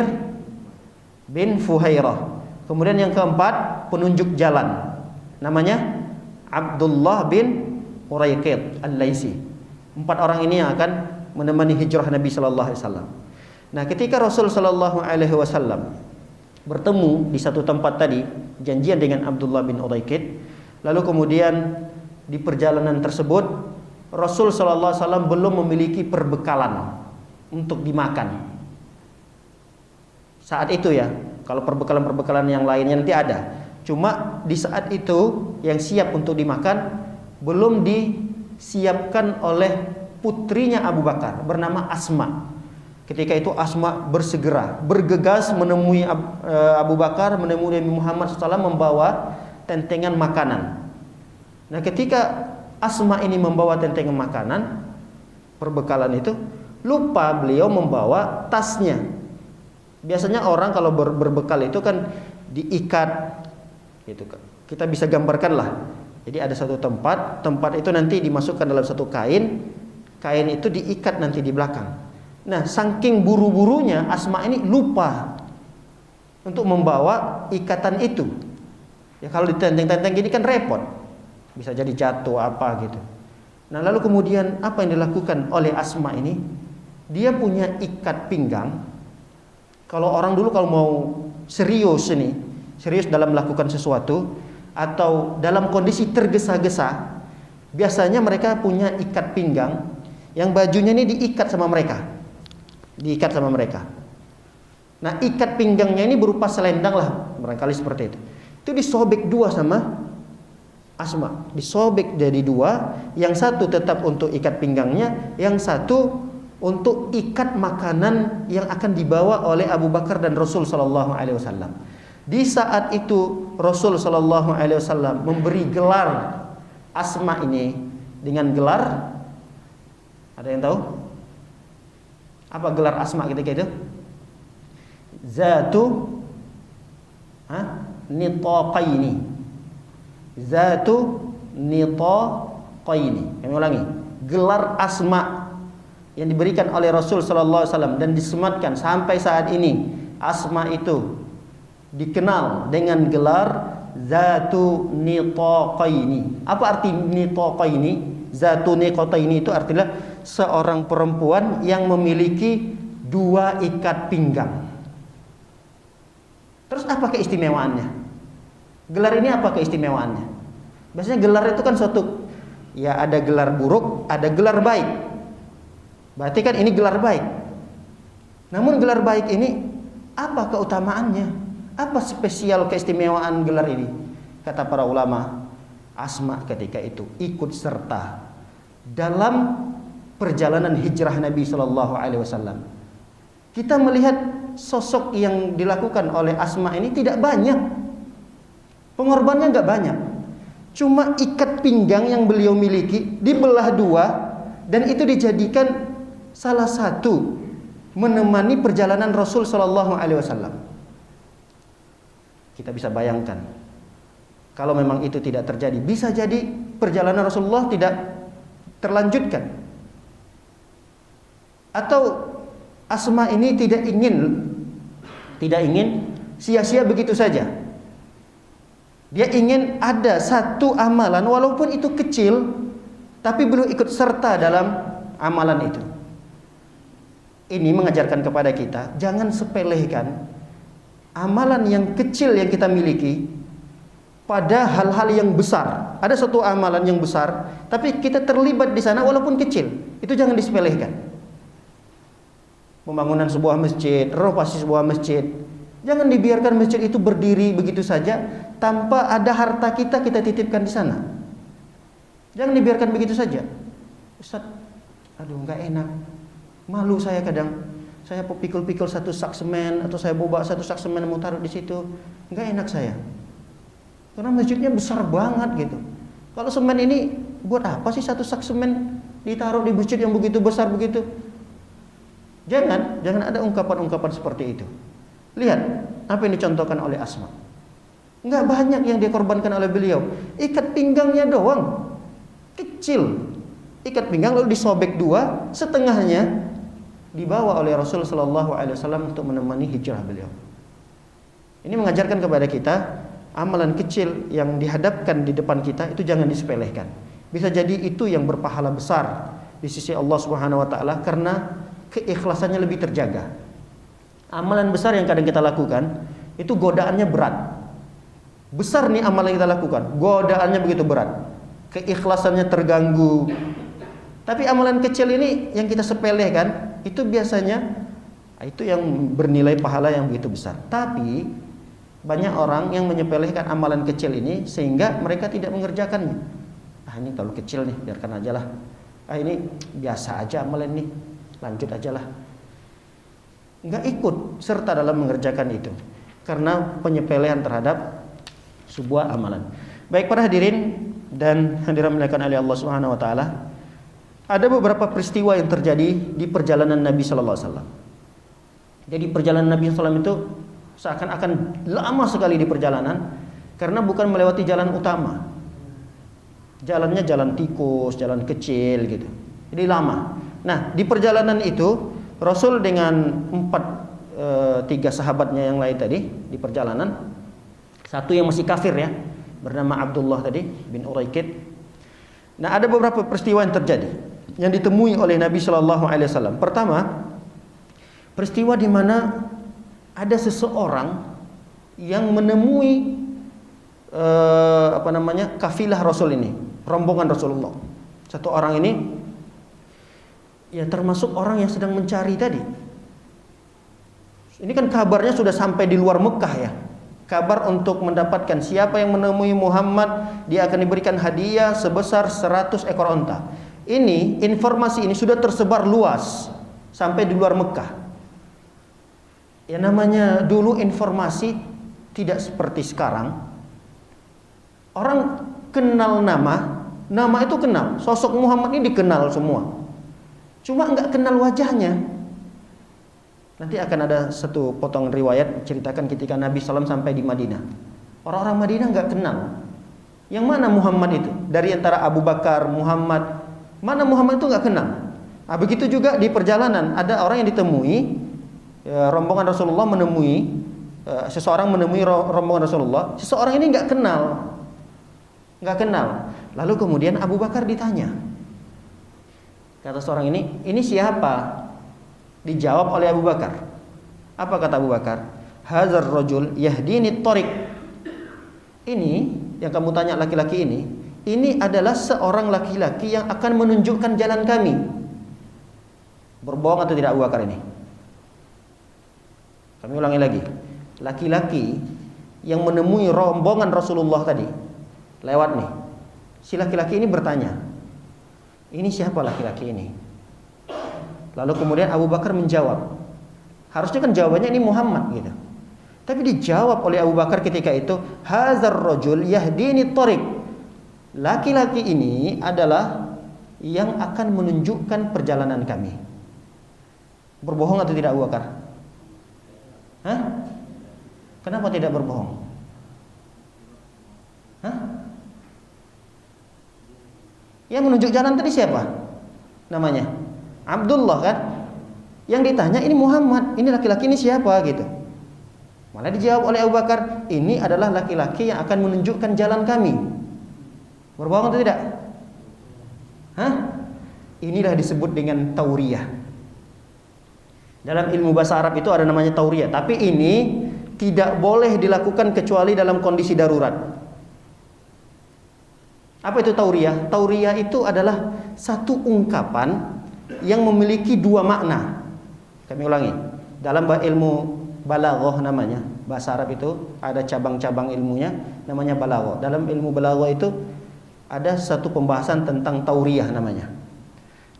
bin Fuhairah. Kemudian yang keempat penunjuk jalan, namanya Abdullah bin Uraiqid Al-Laisi. 4 orang ini yang akan menemani hijrah Nabi sallallahu alaihi wasallam. Nah, ketika Rasul sallallahu alaihi wasallam bertemu di satu tempat tadi, janjian dengan Abdullah bin Uraiqid, lalu kemudian di perjalanan tersebut Rasul sallallahu alaihi wasallam belum memiliki perbekalan untuk dimakan. Saat itu ya, kalau perbekalan-perbekalan yang lainnya nanti ada. Cuma di saat itu yang siap untuk dimakan belum disiapkan oleh putrinya Abu Bakar bernama Asma. Ketika itu Asma bersegera, bergegas menemui Abu Bakar, menemui Nabi Muhammad SAW membawa tentengan makanan. Nah, ketika Asma ini membawa tentengan makanan, perbekalan itu, lupa beliau membawa tasnya. Biasanya orang kalau berbekal itu kan diikat, gitu kan. Kita bisa gambarkan lah. Jadi ada satu tempat itu nanti dimasukkan dalam satu kain itu diikat nanti di belakang. Nah, saking buru-burunya Asma ini lupa untuk membawa ikatan itu. Ya kalau ditenteng-tenteng gini kan repot. Bisa jadi jatuh apa gitu. Nah, lalu kemudian apa yang dilakukan oleh Asma ini? Dia punya ikat pinggang. Kalau orang dulu kalau mau serius dalam melakukan sesuatu atau dalam kondisi tergesa-gesa, biasanya mereka punya ikat pinggang yang bajunya ini diikat sama mereka. Nah, ikat pinggangnya ini berupa selendang lah, barangkali seperti itu. Itu disobek 2 sama Asma, disobek jadi 2, yang satu tetap untuk ikat pinggangnya, yang satu untuk ikat makanan yang akan dibawa oleh Abu Bakar dan Rasul sallallahu alaihi wasallam. Di saat itu Rasul sallallahu alaihi wasallam memberi gelar Asma ini dengan gelar, ada yang tahu? Apa gelar Asma ketika itu? Zatu nitaqaini. Zatu nitaqaini. Kami ulangi. Gelar Asma yang diberikan oleh Rasul sallallahu alaihi wasallam dan disematkan sampai saat ini, Asma itu dikenal dengan gelar Zatu nitaqaini. Apa arti nitaqaini? Zatu nitaqaini itu artinya seorang perempuan yang memiliki 2 ikat pinggang. Terus apa keistimewaannya? Gelar ini apa keistimewaannya? Biasanya gelar itu kan suatu, ya ada gelar buruk, ada gelar baik. Berarti kan ini gelar baik. Namun gelar baik ini apa keutamaannya? Apa spesial keistimewaan gelar ini? Kata para ulama, Asma ketika itu ikut serta dalam perjalanan hijrah Nabi sallallahu alaihi wasallam. Kita melihat sosok yang dilakukan oleh Asma ini tidak banyak. Pengorbanannya enggak banyak. Cuma ikat pinggang yang beliau miliki dibelah 2 dan itu dijadikan salah satu menemani perjalanan Rasul sallallahu alaihi wasallam. Kita bisa bayangkan kalau memang itu tidak terjadi, bisa jadi perjalanan Rasulullah tidak terlanjutkan. Atau Asma ini tidak ingin sia-sia begitu saja. Dia ingin ada satu amalan walaupun itu kecil, tapi beliau ikut serta dalam amalan itu. Ini mengajarkan kepada kita, jangan sepelekan amalan yang kecil yang kita miliki pada hal-hal yang besar. Ada satu amalan yang besar, tapi kita terlibat di sana walaupun kecil. Itu jangan disepelekan. pembangunan sebuah masjid, renovasi sebuah masjid. Jangan dibiarkan masjid itu berdiri begitu saja tanpa ada harta kita titipkan di sana. Jangan dibiarkan begitu saja. Ustaz, aduh nggak enak, malu saya kadang. Saya pikul-pikul satu sak semen atau saya bawa satu sak semen mau taruh di situ, nggak enak saya. Karena masjidnya besar banget gitu. Kalau semen ini buat apa sih satu sak semen ditaruh di masjid yang begitu besar begitu? Jangan ada ungkapan-ungkapan seperti itu. Lihat apa yang dicontohkan oleh Asma. Enggak banyak yang dikorbankan oleh beliau. Ikat pinggangnya doang, kecil. Ikat pinggang lalu disobek dua, setengahnya dibawa oleh Rasul sallallahu alaihi wasallam untuk menemani hijrah beliau. Ini mengajarkan kepada kita amalan kecil yang dihadapkan di depan kita itu jangan disepelekan. Bisa jadi itu yang berpahala besar di sisi Allah Subhanahu wa taala karena keikhlasannya lebih terjaga. Amalan besar yang kadang kita lakukan itu godaannya berat. Besar nih amalan yang kita lakukan, godaannya begitu berat. Keikhlasannya terganggu. Tapi amalan kecil ini yang kita sepelekan itu biasanya itu yang bernilai pahala yang begitu besar. Tapi banyak orang yang menyepelekan amalan kecil ini sehingga mereka tidak mengerjakannya. Ah ini kalau kecil nih biarkan aja lah. Ah ini biasa aja amalan nih, lanjut aja lah. Enggak ikut serta dalam mengerjakan itu karena penyepelehan terhadap sebuah amalan. Baik para hadirin dan hadirin dimuliakan oleh Allah Subhanahu wa taala, ada beberapa peristiwa yang terjadi di perjalanan Nabi sallallahu alaihi wasallam. Jadi perjalanan Nabi sallallahu alaihi wasallam itu seakan-akan lama sekali di perjalanan karena bukan melewati jalan utama. Jalannya jalan tikus, jalan kecil gitu. Jadi lama. Nah, di perjalanan itu Rasul dengan tiga sahabatnya yang lain tadi di perjalanan, satu yang masih kafir ya, bernama Abdullah tadi bin Uraikid. Nah, ada beberapa peristiwa yang terjadi yang ditemui oleh Nabi Shallallahu Alaihi Wasallam. Pertama, peristiwa di mana ada seseorang yang menemui kafilah Rasul ini, rombongan Rasulullah. Satu orang ini ya termasuk orang yang sedang mencari tadi. Ini kan kabarnya sudah sampai di luar Mekah ya. Kabar untuk mendapatkan siapa yang menemui Muhammad, dia akan diberikan hadiah sebesar 100 ekor onta. Ini informasi ini sudah tersebar luas sampai di luar Mekah. Ya namanya dulu informasi tidak seperti sekarang. Orang kenal nama itu kenal. Sosok Muhammad ini dikenal semua. Cuma enggak kenal wajahnya. Nanti akan ada satu potongan riwayat ceritakan ketika Nabi SAW sampai di Madinah. Orang-orang Madinah enggak kenal. Yang mana Muhammad itu? Dari antara Abu Bakar, Muhammad, mana Muhammad itu enggak kenal. Nah, begitu juga di perjalanan ada orang yang ditemui, rombongan Rasulullah menemui seseorang menemui rombongan Rasulullah. Seseorang ini enggak kenal. Lalu kemudian Abu Bakar ditanya. Kata seorang ini siapa? Dijawab oleh Abu Bakar. Apa kata Abu Bakar? Hadzal rajul yahdini thariq. Ini yang kamu tanya laki-laki ini adalah seorang laki-laki yang akan menunjukkan jalan kami. Berbohong atau tidak Abu Bakar ini? Kami ulangi lagi. Laki-laki yang menemui rombongan Rasulullah tadi lewat nih. Si laki-laki ini bertanya, ini siapa laki-laki ini? Lalu kemudian Abu Bakar menjawab. Harusnya kan jawabannya ini Muhammad gitu. Tapi dijawab oleh Abu Bakar ketika itu, hadzal rajul yahdini thariq. Laki-laki ini adalah yang akan menunjukkan perjalanan kami. Berbohong atau tidak Abu Bakar? Hah? Kenapa tidak berbohong? Hah? Yang menunjuk jalan tadi siapa? Namanya Abdullah kan? Yang ditanya ini Muhammad, ini laki-laki ini siapa gitu. Malah dijawab oleh Abu Bakar, ini adalah laki-laki yang akan menunjukkan jalan kami. Berbohong atau tidak? Hah? Inilah disebut dengan tauriyah. Dalam ilmu bahasa Arab itu ada namanya tauriyah, tapi ini tidak boleh dilakukan kecuali dalam kondisi darurat. Apa itu tauriyah? Tauriyah itu adalah satu ungkapan yang memiliki dua makna. Kami ulangi. Dalam ilmu balaghah namanya, bahasa Arab itu ada cabang-cabang ilmunya namanya balaghah. Dalam ilmu balaghah itu ada satu pembahasan tentang tauriyah namanya.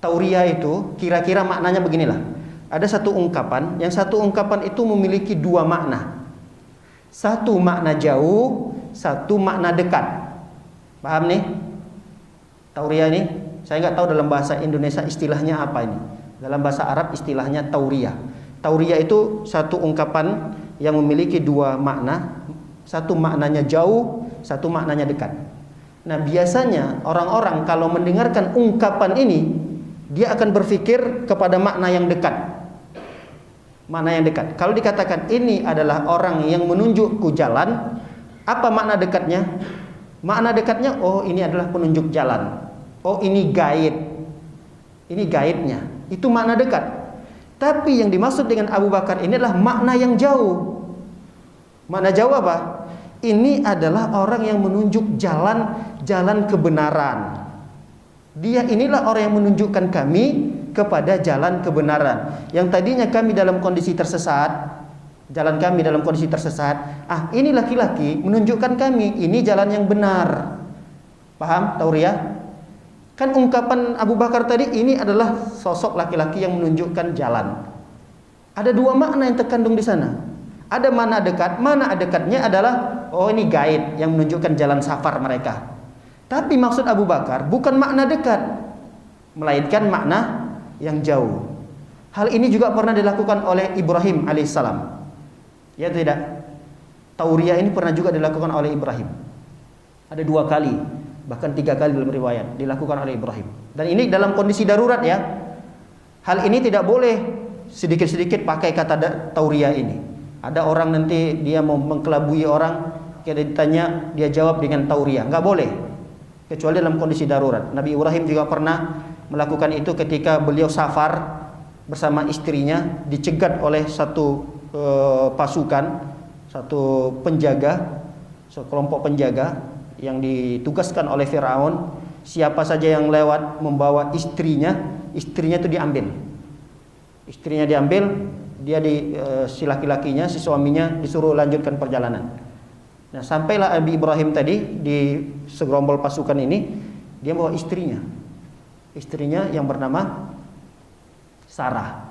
Tauriyah itu kira-kira maknanya beginilah. Ada satu ungkapan, yang satu ungkapan itu memiliki dua makna. Satu makna jauh, satu makna dekat. Paham nih? Tauriyah ini, saya nggak tahu dalam bahasa Indonesia istilahnya apa ini. Dalam bahasa Arab istilahnya tauriyah. Tauriyah itu satu ungkapan yang memiliki dua makna. Satu maknanya jauh, satu maknanya dekat. Nah, biasanya orang-orang kalau mendengarkan ungkapan ini, dia akan berpikir kepada makna yang dekat. Makna yang dekat. Kalau dikatakan ini adalah orang yang menunjukku jalan, apa makna dekatnya? Makna dekatnya, oh ini adalah penunjuk jalan. Oh ini guide. Ini guide-nya. Itu makna dekat. Tapi yang dimaksud dengan Abu Bakar ini adalah makna yang jauh. Makna jauh apa? Ini adalah orang yang menunjuk jalan kebenaran. Dia inilah orang yang menunjukkan kami kepada jalan kebenaran. Yang tadinya kami dalam kondisi tersesat, jalan kami dalam kondisi tersesat. Ini laki-laki menunjukkan kami ini jalan yang benar. Paham tauriyah? Kan ungkapan Abu Bakar tadi ini adalah sosok laki-laki yang menunjukkan jalan. Ada dua makna yang terkandung di sana. Ada makna dekat, makna dekatnya adalah oh ini guide yang menunjukkan jalan safar mereka. Tapi maksud Abu Bakar bukan makna dekat, melainkan makna yang jauh. Hal ini juga pernah dilakukan oleh Ibrahim alaihissalam. Ya tidak? Tauriyah ini pernah juga dilakukan oleh Ibrahim. Ada 2 kali, bahkan 3 kali dalam riwayat dilakukan oleh Ibrahim. Dan ini dalam kondisi darurat ya. Hal ini tidak boleh sedikit-sedikit pakai kata tauriyah ini. Ada orang nanti dia mau mengkelabui orang, kita ditanya dia jawab dengan tauriyah. Nggak boleh. Kecuali dalam kondisi darurat. Nabi Ibrahim juga pernah melakukan itu ketika beliau safar bersama istrinya, dicegat oleh satu pasukan, satu penjaga, sekelompok penjaga yang ditugaskan oleh Firaun. Siapa saja yang lewat membawa istrinya itu diambil. Istrinya diambil, dia si laki-lakinya, si suaminya disuruh lanjutkan perjalanan. Nah, sampailah Nabi Ibrahim tadi di segerombol pasukan ini, dia bawa istrinya. Istrinya yang bernama Sarah.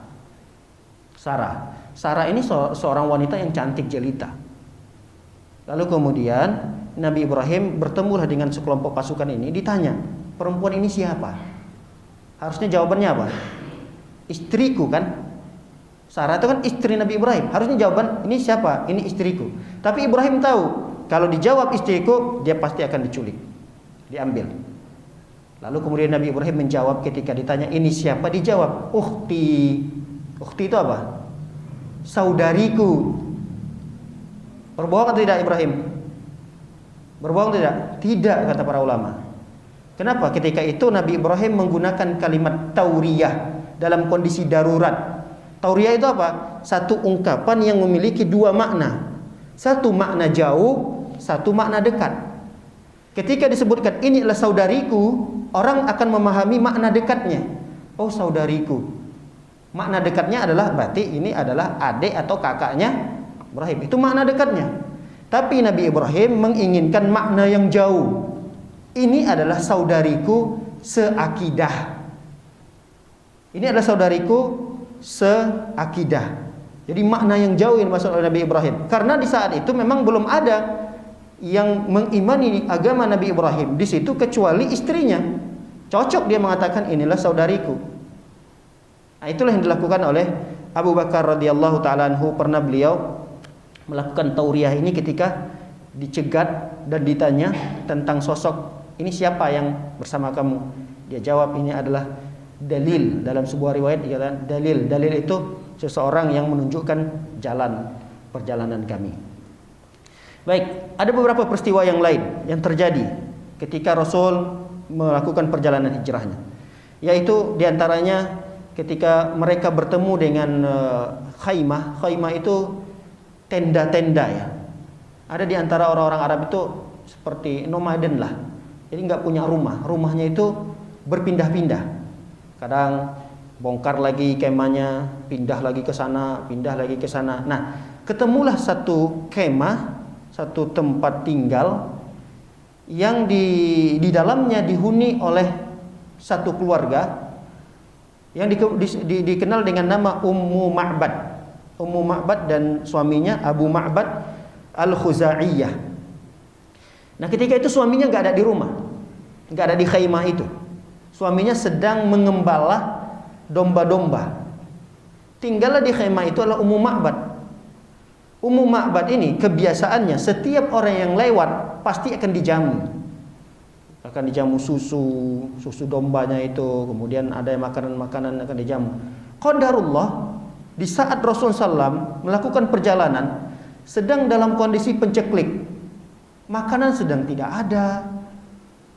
Sarah ini seorang wanita yang cantik jelita. Lalu kemudian Nabi Ibrahim bertemulah dengan sekelompok pasukan ini, ditanya, perempuan ini siapa? Harusnya jawabannya apa? Istriku kan? Sarah itu kan istri Nabi Ibrahim. Harusnya jawaban ini siapa? Ini istriku. Tapi Ibrahim tahu kalau dijawab istriku, dia pasti akan diculik, diambil. Lalu kemudian Nabi Ibrahim menjawab ketika ditanya ini siapa, dijawab ukhti. Ukhti itu apa? Saudariku. Berbohong atau tidak Ibrahim? Berbohong tidak? Tidak, kata para ulama. Kenapa? Ketika itu Nabi Ibrahim menggunakan kalimat tauriyah dalam kondisi darurat. Tauriyah itu apa? Satu ungkapan yang memiliki 2 makna. Satu makna jauh, satu makna dekat. Ketika disebutkan ini adalah saudariku, orang akan memahami makna dekatnya. Oh, saudariku. Makna dekatnya adalah berarti ini adalah adik atau kakaknya Ibrahim. Itu makna dekatnya. Tapi Nabi Ibrahim menginginkan makna yang jauh. Ini adalah saudariku seakidah. Ini adalah saudariku seakidah. Jadi makna yang jauh yang dimaksud oleh Nabi Ibrahim. Karena di saat itu memang belum ada yang mengimani agama Nabi Ibrahim di situ kecuali istrinya. Cocok dia mengatakan inilah saudariku. Nah, itulah yang dilakukan oleh Abu Bakar radhiyallahu taala anhu. Pernah beliau melakukan tauriyah ini ketika dicegat dan ditanya tentang sosok ini siapa yang bersama kamu. Dia jawab ini adalah dalil. Dalam sebuah riwayat dikatakan dalil. Dalil itu seseorang yang menunjukkan jalan perjalanan kami. Baik, ada beberapa peristiwa yang lain yang terjadi ketika Rasul melakukan perjalanan hijrahnya. Yaitu diantaranya ketika mereka bertemu dengan khaymah. Khaymah itu tenda-tenda ya. Ada di antara orang-orang Arab itu seperti nomaden lah. Jadi nggak punya rumah. Rumahnya itu berpindah-pindah. Kadang bongkar lagi kemahnya, pindah lagi ke sana, pindah lagi ke sana. Nah, ketemulah satu kemah, satu tempat tinggal yang di dalamnya dihuni oleh satu keluarga yang dikenal dengan nama Ummu Ma'bad. Ummu Ma'bad dan suaminya Abu Ma'bad Al-Khuzaiyah. Nah, ketika itu suaminya nggak ada di rumah, nggak ada di khaimah itu. Suaminya sedang mengembala domba-domba. Tinggallah di khaimah itu adalah Ummu Ma'bad. Ummu Ma'bad ini kebiasaannya setiap orang yang lewat pasti akan dijamu. Akan dijamu susu dombanya itu, kemudian ada makanan-makanan akan dijamu. Qadarullah, di saat Rasulullah SAW melakukan perjalanan sedang dalam kondisi penceklik, makanan sedang tidak ada,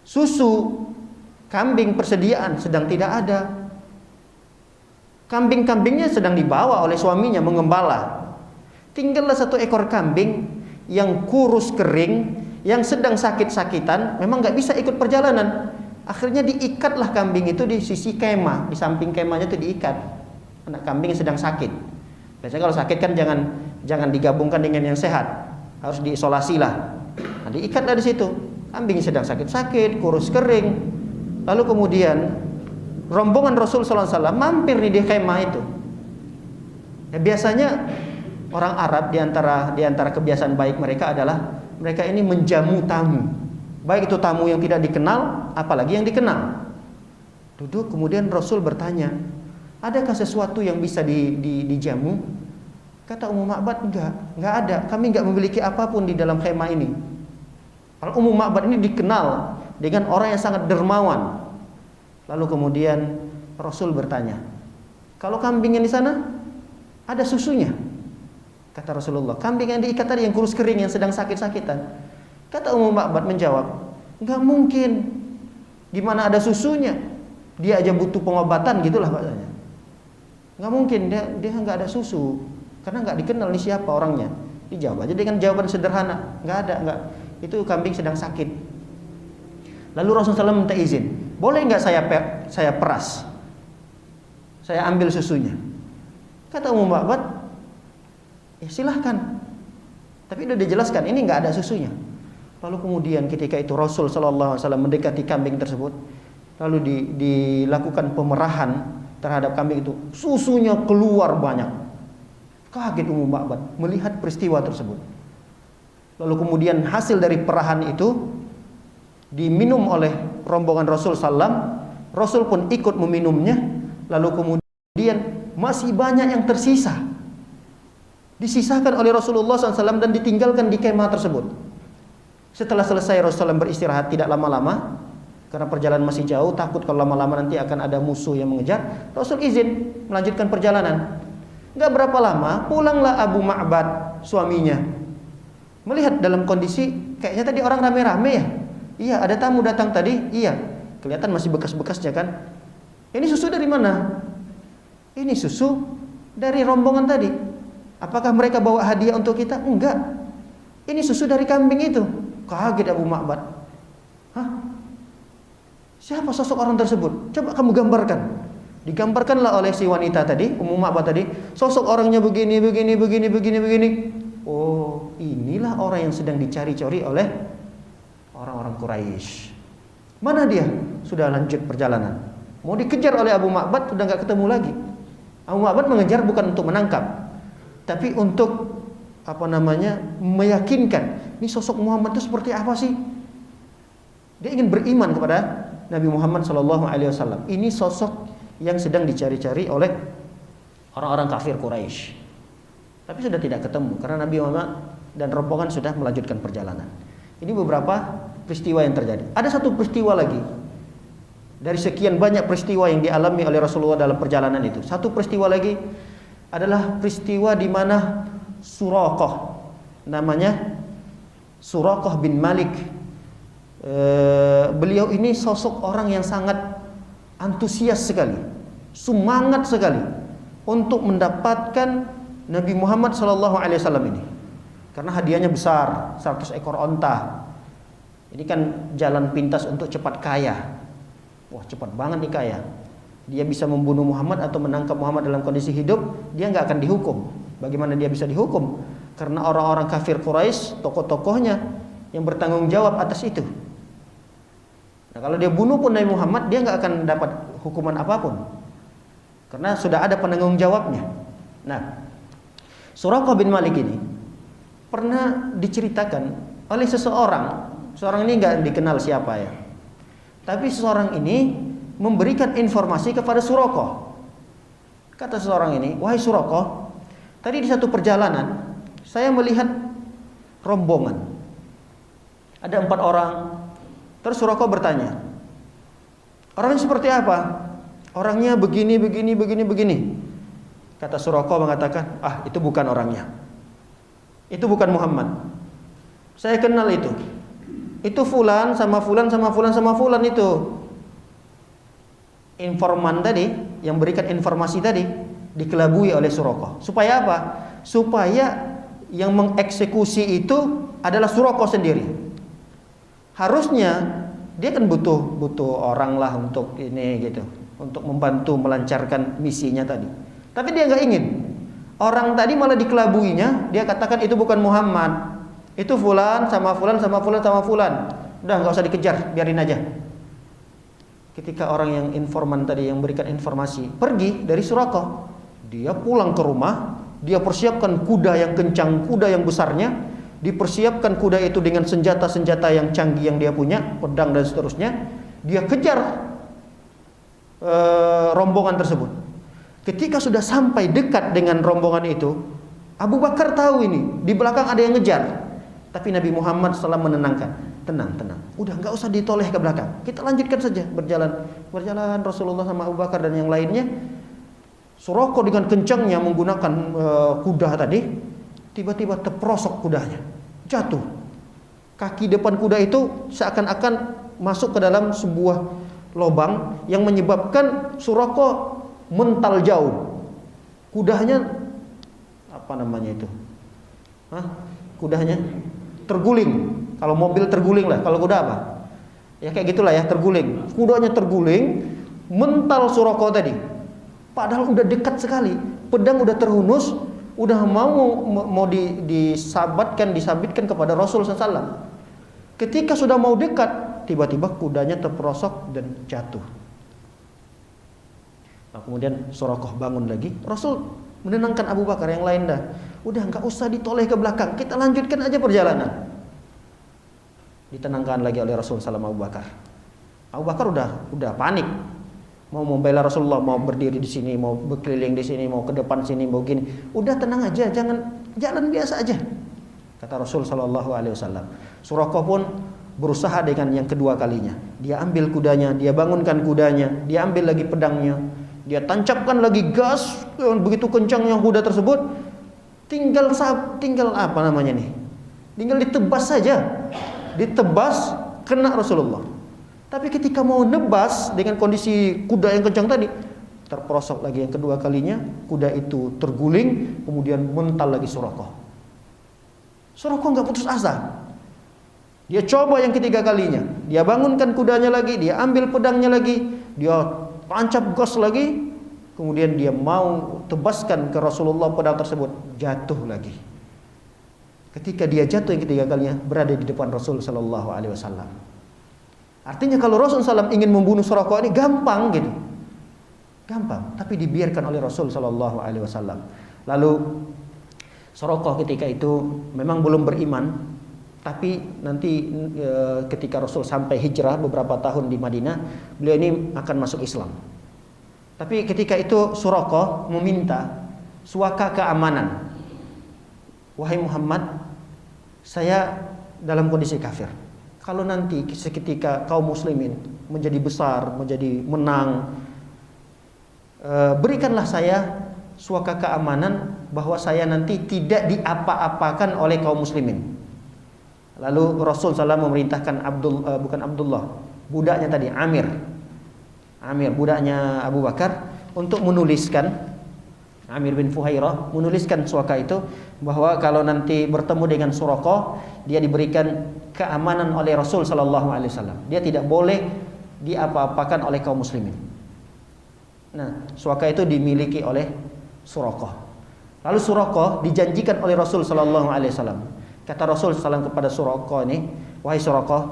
susu kambing persediaan sedang tidak ada, kambing-kambingnya sedang dibawa oleh suaminya mengembala. Tinggallah satu ekor kambing yang kurus kering, yang sedang sakit-sakitan, memang nggak bisa ikut perjalanan. Akhirnya diikatlah kambing itu di sisi kemah, di samping kemahnya itu diikat. Anak kambing yang sedang sakit. Biasanya kalau sakit kan jangan digabungkan dengan yang sehat, harus diisolasi lah. Nah, diikatlah di situ. Kambing sedang sakit-sakit, kurus kering. Lalu kemudian rombongan Rasul SAW mampir di kemah itu. Ya, biasanya orang Arab di antara kebiasaan baik mereka adalah mereka ini menjamu tamu. Baik itu tamu yang tidak dikenal, apalagi yang dikenal. Duduk, kemudian Rasul bertanya, adakah sesuatu yang bisa dijamu? Kata Ummu Ma'bad, enggak ada. Kami enggak memiliki apapun di dalam kemah ini. Kalau Ummu Ma'bad ini dikenal dengan orang yang sangat dermawan. Lalu kemudian Rasul bertanya, kalau kambing yang di sana ada susunya? Kata Rasulullah, kambing yang diikat tadi yang kurus kering yang sedang sakit-sakitan. Kata Ummu Ma'bad menjawab, enggak mungkin. Gimana ada susunya? Dia aja butuh pengobatan, gitulah bahasanya. Enggak mungkin, dia enggak ada susu. Karena enggak dikenal nih siapa orangnya. Dijawab aja dengan jawaban sederhana, enggak. Itu kambing sedang sakit. Lalu Rasulullah SAW minta izin, boleh enggak saya peras? Saya ambil susunya. Kata Ummu Ma'bad, ya silahkan. Tapi udah dijelaskan ini nggak ada susunya. Lalu kemudian ketika itu Rasul SAW mendekati kambing tersebut, lalu dilakukan pemerahan terhadap kambing itu. Susunya keluar banyak. Kaget Ummu Ma'bad melihat peristiwa tersebut. Lalu kemudian hasil dari perahan itu diminum oleh rombongan Rasul SAW. Rasul pun ikut meminumnya. Lalu kemudian masih banyak yang tersisa, disisakan oleh Rasulullah SAW dan ditinggalkan di kemah tersebut. Setelah selesai Rasulullah SAW beristirahat tidak lama-lama, karena perjalanan masih jauh, takut kalau lama-lama nanti akan ada musuh yang mengejar. Rasul izin melanjutkan perjalanan. Gak berapa lama pulanglah Abu Ma'bad suaminya, melihat dalam kondisi kayaknya tadi orang rame-rame ya. Iya, ada tamu datang tadi. Iya, kelihatan masih bekas-bekasnya kan. Ini susu dari mana? Ini susu dari rombongan tadi. Apakah mereka bawa hadiah untuk kita? Enggak. Ini susu dari kambing itu. Kaget Abu Ma'bad. Hah? Siapa sosok orang tersebut? Coba kamu gambarkan. Digambarkanlah oleh si wanita tadi, Ummu Ma'bad tadi. Sosok orangnya begini. Oh, inilah orang yang sedang dicari-cari oleh orang-orang Quraisy. Mana dia? Sudah lanjut perjalanan. Mau dikejar oleh Abu Ma'bad, sudah enggak ketemu lagi. Abu Ma'bad mengejar bukan untuk menangkap, tapi untuk meyakinkan ini sosok Muhammad itu seperti apa sih? Dia ingin beriman kepada Nabi Muhammad SAW. Ini sosok yang sedang dicari-cari oleh orang-orang kafir Quraisy. Tapi sudah tidak ketemu karena Nabi Muhammad dan rombongan sudah melanjutkan perjalanan. Ini beberapa peristiwa yang terjadi. Ada satu peristiwa lagi dari sekian banyak peristiwa yang dialami oleh Rasulullah dalam perjalanan itu. Satu peristiwa lagi adalah peristiwa di mana Suraqah, namanya Suraqah bin Malik. Beliau ini sosok orang yang sangat antusias sekali, semangat sekali untuk mendapatkan Nabi Muhammad SAW ini. Karena hadiahnya besar, 100 ekor onta. Ini kan jalan pintas untuk cepat kaya. Wah, cepat banget nih kaya. dia bisa membunuh Muhammad atau menangkap Muhammad dalam kondisi hidup, dia nggak akan dihukum. Bagaimana dia bisa dihukum? Karena orang-orang kafir Quraisy, tokoh-tokohnya yang bertanggung jawab atas itu. Nah, kalau dia bunuh pun Nabi Muhammad, dia nggak akan dapat hukuman apapun, karena sudah ada penanggung jawabnya. Nah, Suraqah bin Malik ini pernah diceritakan oleh seorang ini nggak dikenal siapa ya, tapi seseorang ini memberikan informasi kepada Suraqah. Kata seseorang ini, wahai Suraqah, tadi di satu perjalanan saya melihat rombongan, ada 4 orang. Terus Suraqah bertanya, orangnya seperti apa? Orangnya begini. Kata Suraqah mengatakan, itu bukan orangnya, itu bukan Muhammad, saya kenal itu fulan sama fulan sama fulan sama fulan. Itu informan tadi yang berikan informasi tadi dikelabui oleh Suraqah. Supaya apa? Supaya yang mengeksekusi itu adalah Suraqah sendiri. Harusnya dia kan butuh orang lah untuk ini gitu, untuk membantu melancarkan misinya tadi. Tapi dia nggak ingin. Orang tadi malah dikelabuinya, dia katakan itu bukan Muhammad, itu fulan sama fulan sama fulan sama fulan. Udah nggak usah dikejar, biarin aja. Ketika orang yang informan tadi yang berikan informasi pergi dari Suraqah, dia pulang ke rumah, dia persiapkan kuda yang kencang, kuda yang besarnya, dipersiapkan kuda itu dengan senjata-senjata yang canggih yang dia punya, pedang dan seterusnya. Dia kejar rombongan tersebut. Ketika sudah sampai dekat dengan rombongan itu, Abu Bakar tahu ini di belakang ada yang ngejar. Tapi Nabi Muhammad SAW menenangkan, tenang, udah nggak usah ditoleh ke belakang, kita lanjutkan saja berjalan Rasulullah sama Abu Bakar dan yang lainnya. Suraqah dengan kencangnya menggunakan kuda tadi, tiba-tiba terprosok kudanya, jatuh. Kaki depan kuda itu seakan-akan masuk ke dalam sebuah lubang yang menyebabkan Suraqah mental jauh. Kudanya kudanya terguling. Kalau mobil terguling lah, kalau kuda apa? Ya kayak gitulah ya, terguling. Kudanya terguling, mental Suraqah tadi. Padahal udah dekat sekali, pedang udah terhunus, udah mau disabitkan kepada Rasul SAW. Ketika sudah mau dekat, tiba-tiba kudanya terperosok dan jatuh. Nah, kemudian Suraqah bangun lagi. Rasul menenangkan Abu Bakar, yang lain dah, udah nggak usah ditoleh ke belakang, kita lanjutkan aja perjalanan. Ditenangkan lagi oleh Rasul SAW Abu Bakar. Abu Bakar udah panik, mau membela Rasulullah, mau berdiri di sini, mau berkeliling di sini, mau ke depan sini, mau gini. Udah tenang aja, jangan jalan biasa aja, kata Rasul SAW. Suraqah pun berusaha dengan yang kedua kalinya. Dia ambil kudanya, dia bangunkan kudanya, dia ambil lagi pedangnya, dia tancapkan lagi gas, begitu kencangnya kuda tersebut, tinggal ditebas saja, ditebas kena Rasulullah. Tapi ketika mau nebas dengan kondisi kuda yang kencang tadi, terperosok lagi yang kedua kalinya, kuda itu terguling, kemudian mental lagi Suraqah. Suraqah nggak putus asa. Dia coba yang ketiga kalinya, dia bangunkan kudanya lagi, dia ambil pedangnya lagi, dia tancap gas lagi, kemudian dia mau tebaskan ke Rasulullah pedang tersebut, jatuh lagi. Ketika dia jatuh yang ketiga kalinya, berada di depan Rasul Sallallahu Alaihi Wasallam. Artinya kalau Rasul SAW ingin membunuh Suraqah ini gampang gitu, gampang, tapi dibiarkan oleh Rasul Sallallahu Alaihi Wasallam. Lalu Suraqah ketika itu memang belum beriman, tapi nanti ketika Rasul sampai hijrah beberapa tahun di Madinah, beliau ini akan masuk Islam. Tapi ketika itu Suraqah meminta suaka keamanan. Wahai Muhammad, saya dalam kondisi kafir. Kalau nanti seketika kaum muslimin menjadi besar, menjadi menang, berikanlah saya suaka keamanan bahwa saya nanti tidak diapa-apakan oleh kaum muslimin. Lalu Rasul SAW memerintahkan budaknya tadi, Amir, budaknya Abu Bakar, untuk menuliskan, Amir bin Fuhairah menuliskan suaka itu, bahwa kalau nanti bertemu dengan Suraqah, dia diberikan keamanan oleh Rasul SAW. Dia tidak boleh diapa-apakan oleh kaum muslimin. Nah, Suwaqa itu dimiliki oleh Suraqah. Lalu Suraqah dijanjikan oleh Rasul sallallahu alaihi wasallam. Kata Rasul sallallahu kepada Suraqah ini, "Wahai Suraqah,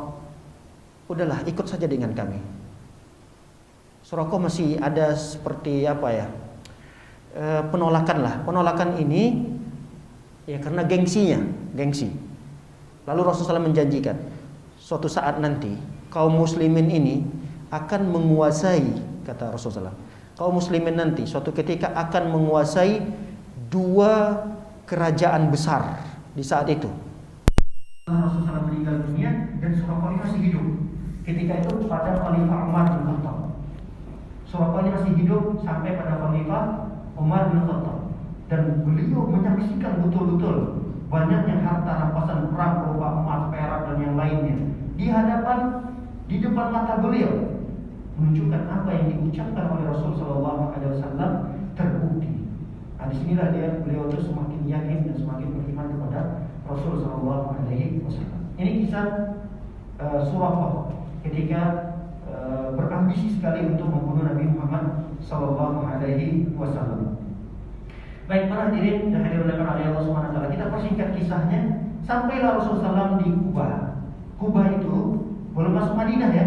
udahlah ikut saja dengan kami." Suraqah masih ada seperti apa ya? Penolakan lah. Penolakan ini ya karena gengsi. Lalu Rasulullah SAW menjanjikan suatu saat nanti kaum muslimin ini akan menguasai, kata Rasulullah SAW, kaum muslimin nanti suatu ketika akan menguasai 2 kerajaan besar di saat itu. Rasulullah SAW meninggal dunia dan Suraqah ini masih hidup. Ketika itu pada Khalifah Umar bin Khattab. Suraqah ini masih hidup sampai pada Khalifah Umar bin Khattab. Dan beliau menyaksikan betul-betul banyaknya harta rampasan perang berupa emas, perak dan yang lainnya di depan mata beliau, menunjukkan apa yang diucapkan oleh Rasul sallallahu alaihi wasallam terbukti. Nah, disinilah beliau itu semakin yakin dan semakin beriman kepada Rasul sallallahu alaihi wasallam. Ini kisah Suraqah ketika berambisi sekali untuk membunuh Nabi Muhammad sallallahu alaihi wasallam. Baik para hadirin dan hadirin oleh Allah Subhanahu wa taala, kita persingkat kisahnya. Sampailah Rasulullah SAW di Kubah. Kubah itu belum masuk Madinah ya.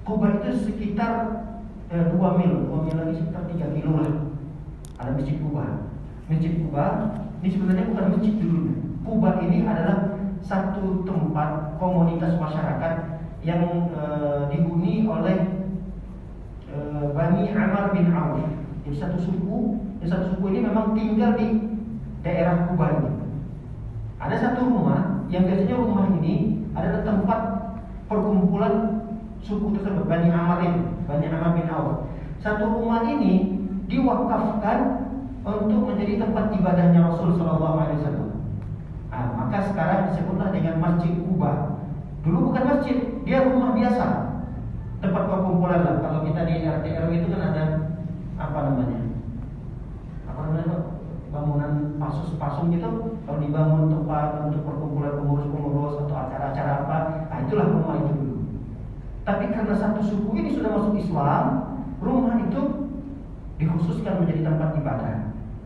Kubah itu sekitar 2 mil lagi sekitar 3 kilo lah. Ada masjid Kubah. Masjid Kubah ini sebenarnya bukan masjid dulu. Kubah ini adalah satu tempat komunitas masyarakat yang dihuni oleh Bani Amr bin Auf. Jadi satu suku ini memang tinggal di daerah Kubah ini. Ada satu rumah yang biasanya rumah ini adalah tempat perkumpulan suku tersebut, Bani Amr bin Auf. Satu rumah ini diwakafkan untuk menjadi tempat ibadahnya Rasul sallallahu alaihi wasallam. Nah, maka sekarang disebutlah dengan Masjid Kubah. Dulu bukan masjid, dia rumah biasa, tempat perkumpulan lah. Kalau kita di RT RW itu kan ada bangunan pasung gitu. Kalau dibangun tempat untuk perkumpulan pengurus-pengurus atau acara-acara apa, nah itulah rumah itu dulu. Tapi karena satu suku ini sudah masuk Islam, rumah itu dikhususkan menjadi tempat ibadah,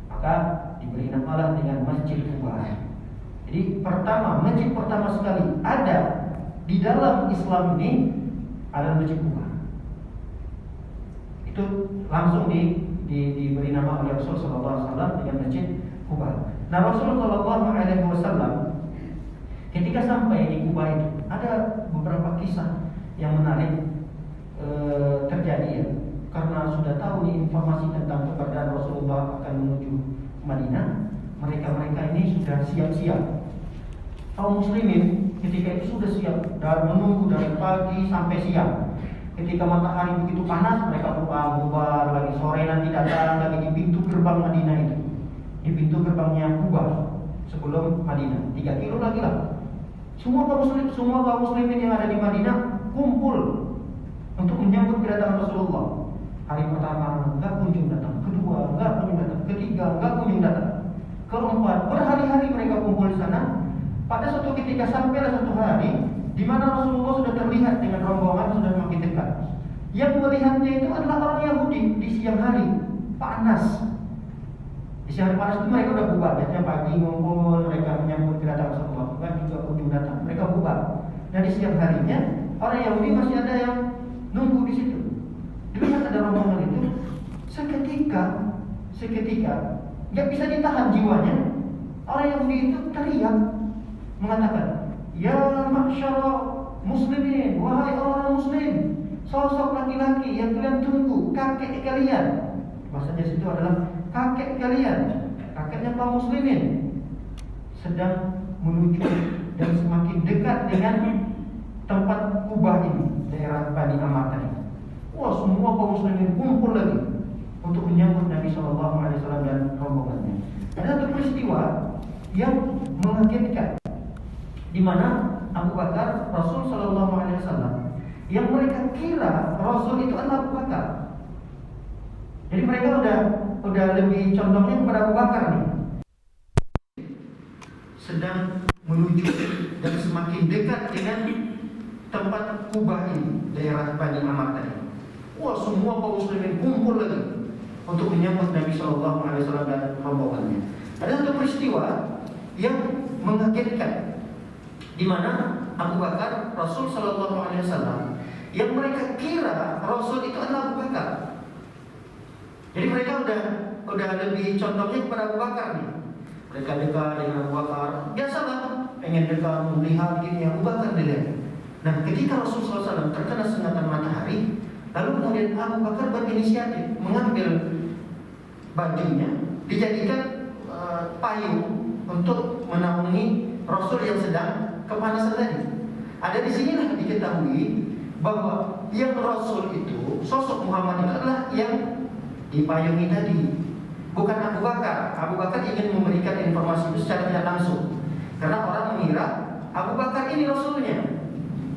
maka diberi namalah dengan Masjid Kubah. Jadi masjid pertama sekali ada di dalam Islam ini adalah Masjid Kubah. Itu langsung diberi nama oleh Rasul sallallahu alaihi wasallam dengan Masjid Kubah. Nah, Rasul sallallahu alaihi wasallam ketika sampai di Kubah itu ada beberapa kisah yang menarik terjadi ya. Karena sudah tahu nih informasi tentang keberadaan Rasulullah akan menuju Madinah, mereka ini sudah siap-siap. Kaum muslimin ketika itu sudah siap dan menunggu dari pagi sampai siang. Ketika matahari begitu panas, mereka bubar lagi, sore nanti datang lagi di pintu gerbang Madinah itu, di pintu gerbangnya Kubah sebelum Madinah, 3 kilo lagi lah. Semua kaum muslimin yang ada di Madinah kumpul untuk menyambut kedatangan Rasulullah. Hari pertama enggak kunjung datang, kedua enggak kunjung datang, ketiga enggak kunjung datang, keempat berhari-hari mereka kumpul di sana. Pada suatu ketika sampailah satu hari di mana Rasulullah sudah terlihat dengan rombongan sudah makin dekat. Yang melihatnya itu adalah orang Yahudi di siang hari panas. Di siang hari panas itu mereka udah bubar. Biasanya pagi ngumpul mereka menyambut kedatangan Rasulullah, bukan juga kunjung datang, mereka bubar. Dan di siang harinya orang Yahudi masih ada yang nunggu di situ. Dilihat ada rombongan itu, seketika nggak bisa ditahan jiwanya. Orang Yahudi itu teriak mengatakan, "Ya ma'syara muslimin, wahai orang muslim, sosok laki-laki yang kalian tunggu, kakek kalian." Maksudnya situ adalah kakek kalian, kakeknya kaum muslimin, sedang menuju dan semakin dekat dengan tempat Kubah ini, daerah Bani Amr tadi. Wah, semua kaum muslimin kumpul lagi untuk menyambut Nabi sallallahu alaihi wasallam dan rombongannya. Ada satu peristiwa yang mengagetkan, di mana Abu Bakar, Rasul sallallahu alaihi wasallam, yang mereka kira Rasul itu adalah Abu Bakar. Jadi mereka udah lebih condongnya kepada Abu Bakar nih. Sedang menuju dan semakin dekat dengan tempat Kubah ini, daerah Bani Amr tadi.
Wah, semua kaum muslimin kumpul lagi untuk menyambut Nabi Shallallahu Alaihi Wasallam dan rombongannya. Ada satu peristiwa yang mengagetkan, di mana Abu Bakar, Rasul Shallallahu Alaihi Wasallam, yang mereka kira Rasul itu adalah Abu Bakar. Jadi mereka udah lebih contohnya kepada Abu Bakar nih. Mereka dekat dengan Abu Bakar, biasalah pengen dekat melihat gini Abu Bakar dilihat. Nah, ketika Rasul SAW terkena sengatan matahari, lalu kemudian Abu Bakar berinisiatif mengambil bajunya, dijadikan payung untuk menaungi Rasul yang sedang kepanasan tadi. Ada di sinilah diketahui bahwa yang Rasul itu, sosok Muhammad itu adalah yang dipayungi tadi, bukan Abu Bakar. Abu Bakar ingin memberikan informasi itu secara tidak langsung, karena orang mengira Abu Bakar ini Rasulnya.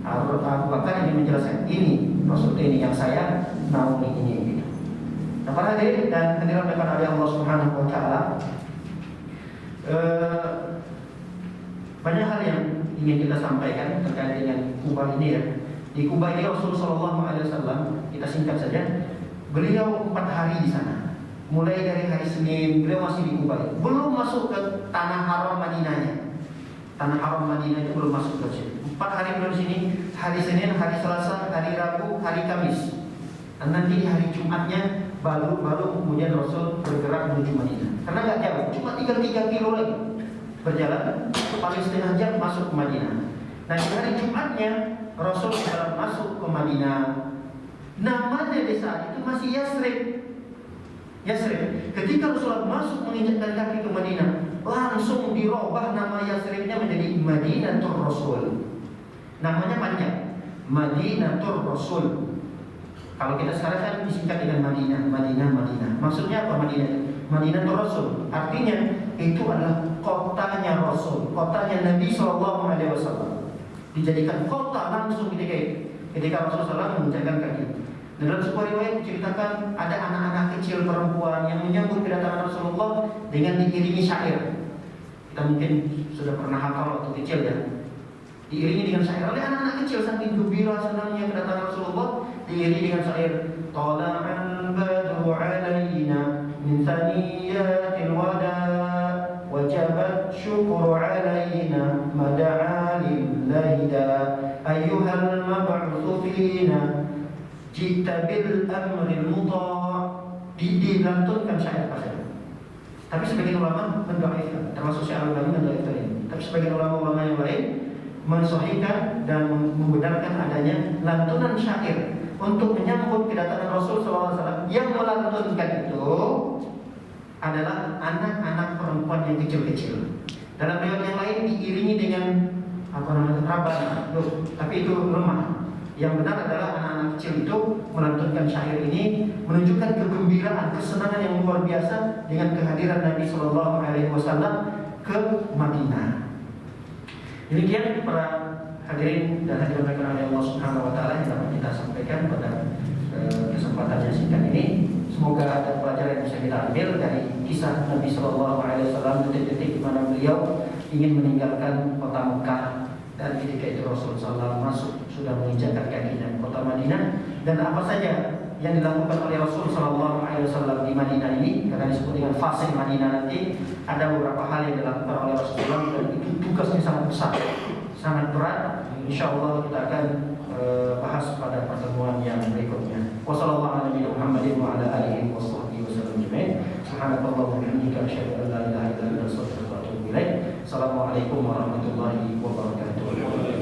Abu Bakar ingin menjelaskan, ini Rasul ini yang saya naungi ini gitu. Nah, para hadirin dan hadirat kepada Allah Subhanahu wa taala, banyak hal yang ingin kita sampaikan terkait dengan Kubah ini ya. Di Kubah ini Rasul sallallahu alaihi wasallam, kita singkat saja, beliau 4 hari di sana. Mulai dari hari Senin beliau masih di Kubah, belum masuk ke tanah haram Madinahnya. Tanah haram Madinah itu belum masuk ke sini. 4 hari beliau di sini, hari Senin, hari Selasa, hari Rabu, hari Kamis. Dan nanti di hari Jumatnya baru kemudian Rasul bergerak menuju Madinah. Karena nggak jauh, cuma tinggal 3 kilo lagi berjalan, paling setengah jam masuk ke Madinah. Nah, di hari Jumatnya Rasul berjalan masuk ke Madinah. Namanya di saat itu masih Yasrib. Ketika Rasulullah masuk menginjakkan kaki ke Madinah, langsung dirubah nama Yasribnya menjadi Madinatul Rasul. Namanya panjang, Madinatul Rasul. Kalau kita sekarang kan disingkat dengan Madinah. Maksudnya apa Madinah? Madinatul Rasul. Artinya itu adalah kotanya Rasul, kotanya Nabi Sallallahu Alaihi Wasallam. Dijadikan kota langsung ketika Rasulullah menginjakkan kaki. Dalam sebuah riwayat diceritakan ada anak-anak kecil perempuan yang menyambut kedatangan Rasulullah dengan diiringi syair. Kita mungkin sudah pernah hafal waktu kecil ya. Diiringi dengan syair oleh anak-anak kecil, saking gembira senangnya kedatangan Rasulullah, diiringi dengan syair Tala'al badru alaina min thaniyatil wada wajabat syukru alaina mada'a lillahi da ayyuhal mab'utsu fina jita bil amril muta'. Dilantunkan syair pasal. Tapi sebagian ulama mendhaifkan, termasuk Syekh Al-Albani mendhaifkan ini. Tapi sebagian ulama yang lain mensahihkan dan membenarkan adanya lantunan syair untuk menyambut kedatangan Rasul SAW. Yang melantunkan itu adalah anak-anak perempuan yang kecil-kecil. Dalam riwayat yang lain diiringi dengan rabana, tapi itu lemah. Yang benar adalah anak-anak kecil itu melantunkan syair ini menunjukkan kegembiraan, kesenangan yang luar biasa dengan kehadiran Nabi Shallallahu Alaihi Wasallam ke Madinah. Demikian para hadirin dan hadirat oleh Allah Subhanahu Wa Taala yang dapat kita sampaikan pada kesempatan yang singkat ini. Semoga ada pelajaran yang bisa kita ambil dari kisah Nabi Shallallahu Alaihi Wasallam, detik-detik di mana beliau ingin meninggalkan kota Mekah. Dan ketika itu Rasul SAW masuk sudah menginjakkan kakinya kota Madinah, dan apa saja yang dilakukan oleh Rasul SAW di Madinah ini, karena disebut dengan fase Madinah nanti, ada beberapa hal yang dilakukan oleh Rasulullah dan itu tugasnya sangat besar, sangat berat. Insya Allah kita akan bahas pada pertemuan yang berikutnya. Wassalamualaikum warahmatullahi wabarakatuh. Assalamualaikum warahmatullahi wabarakatuh.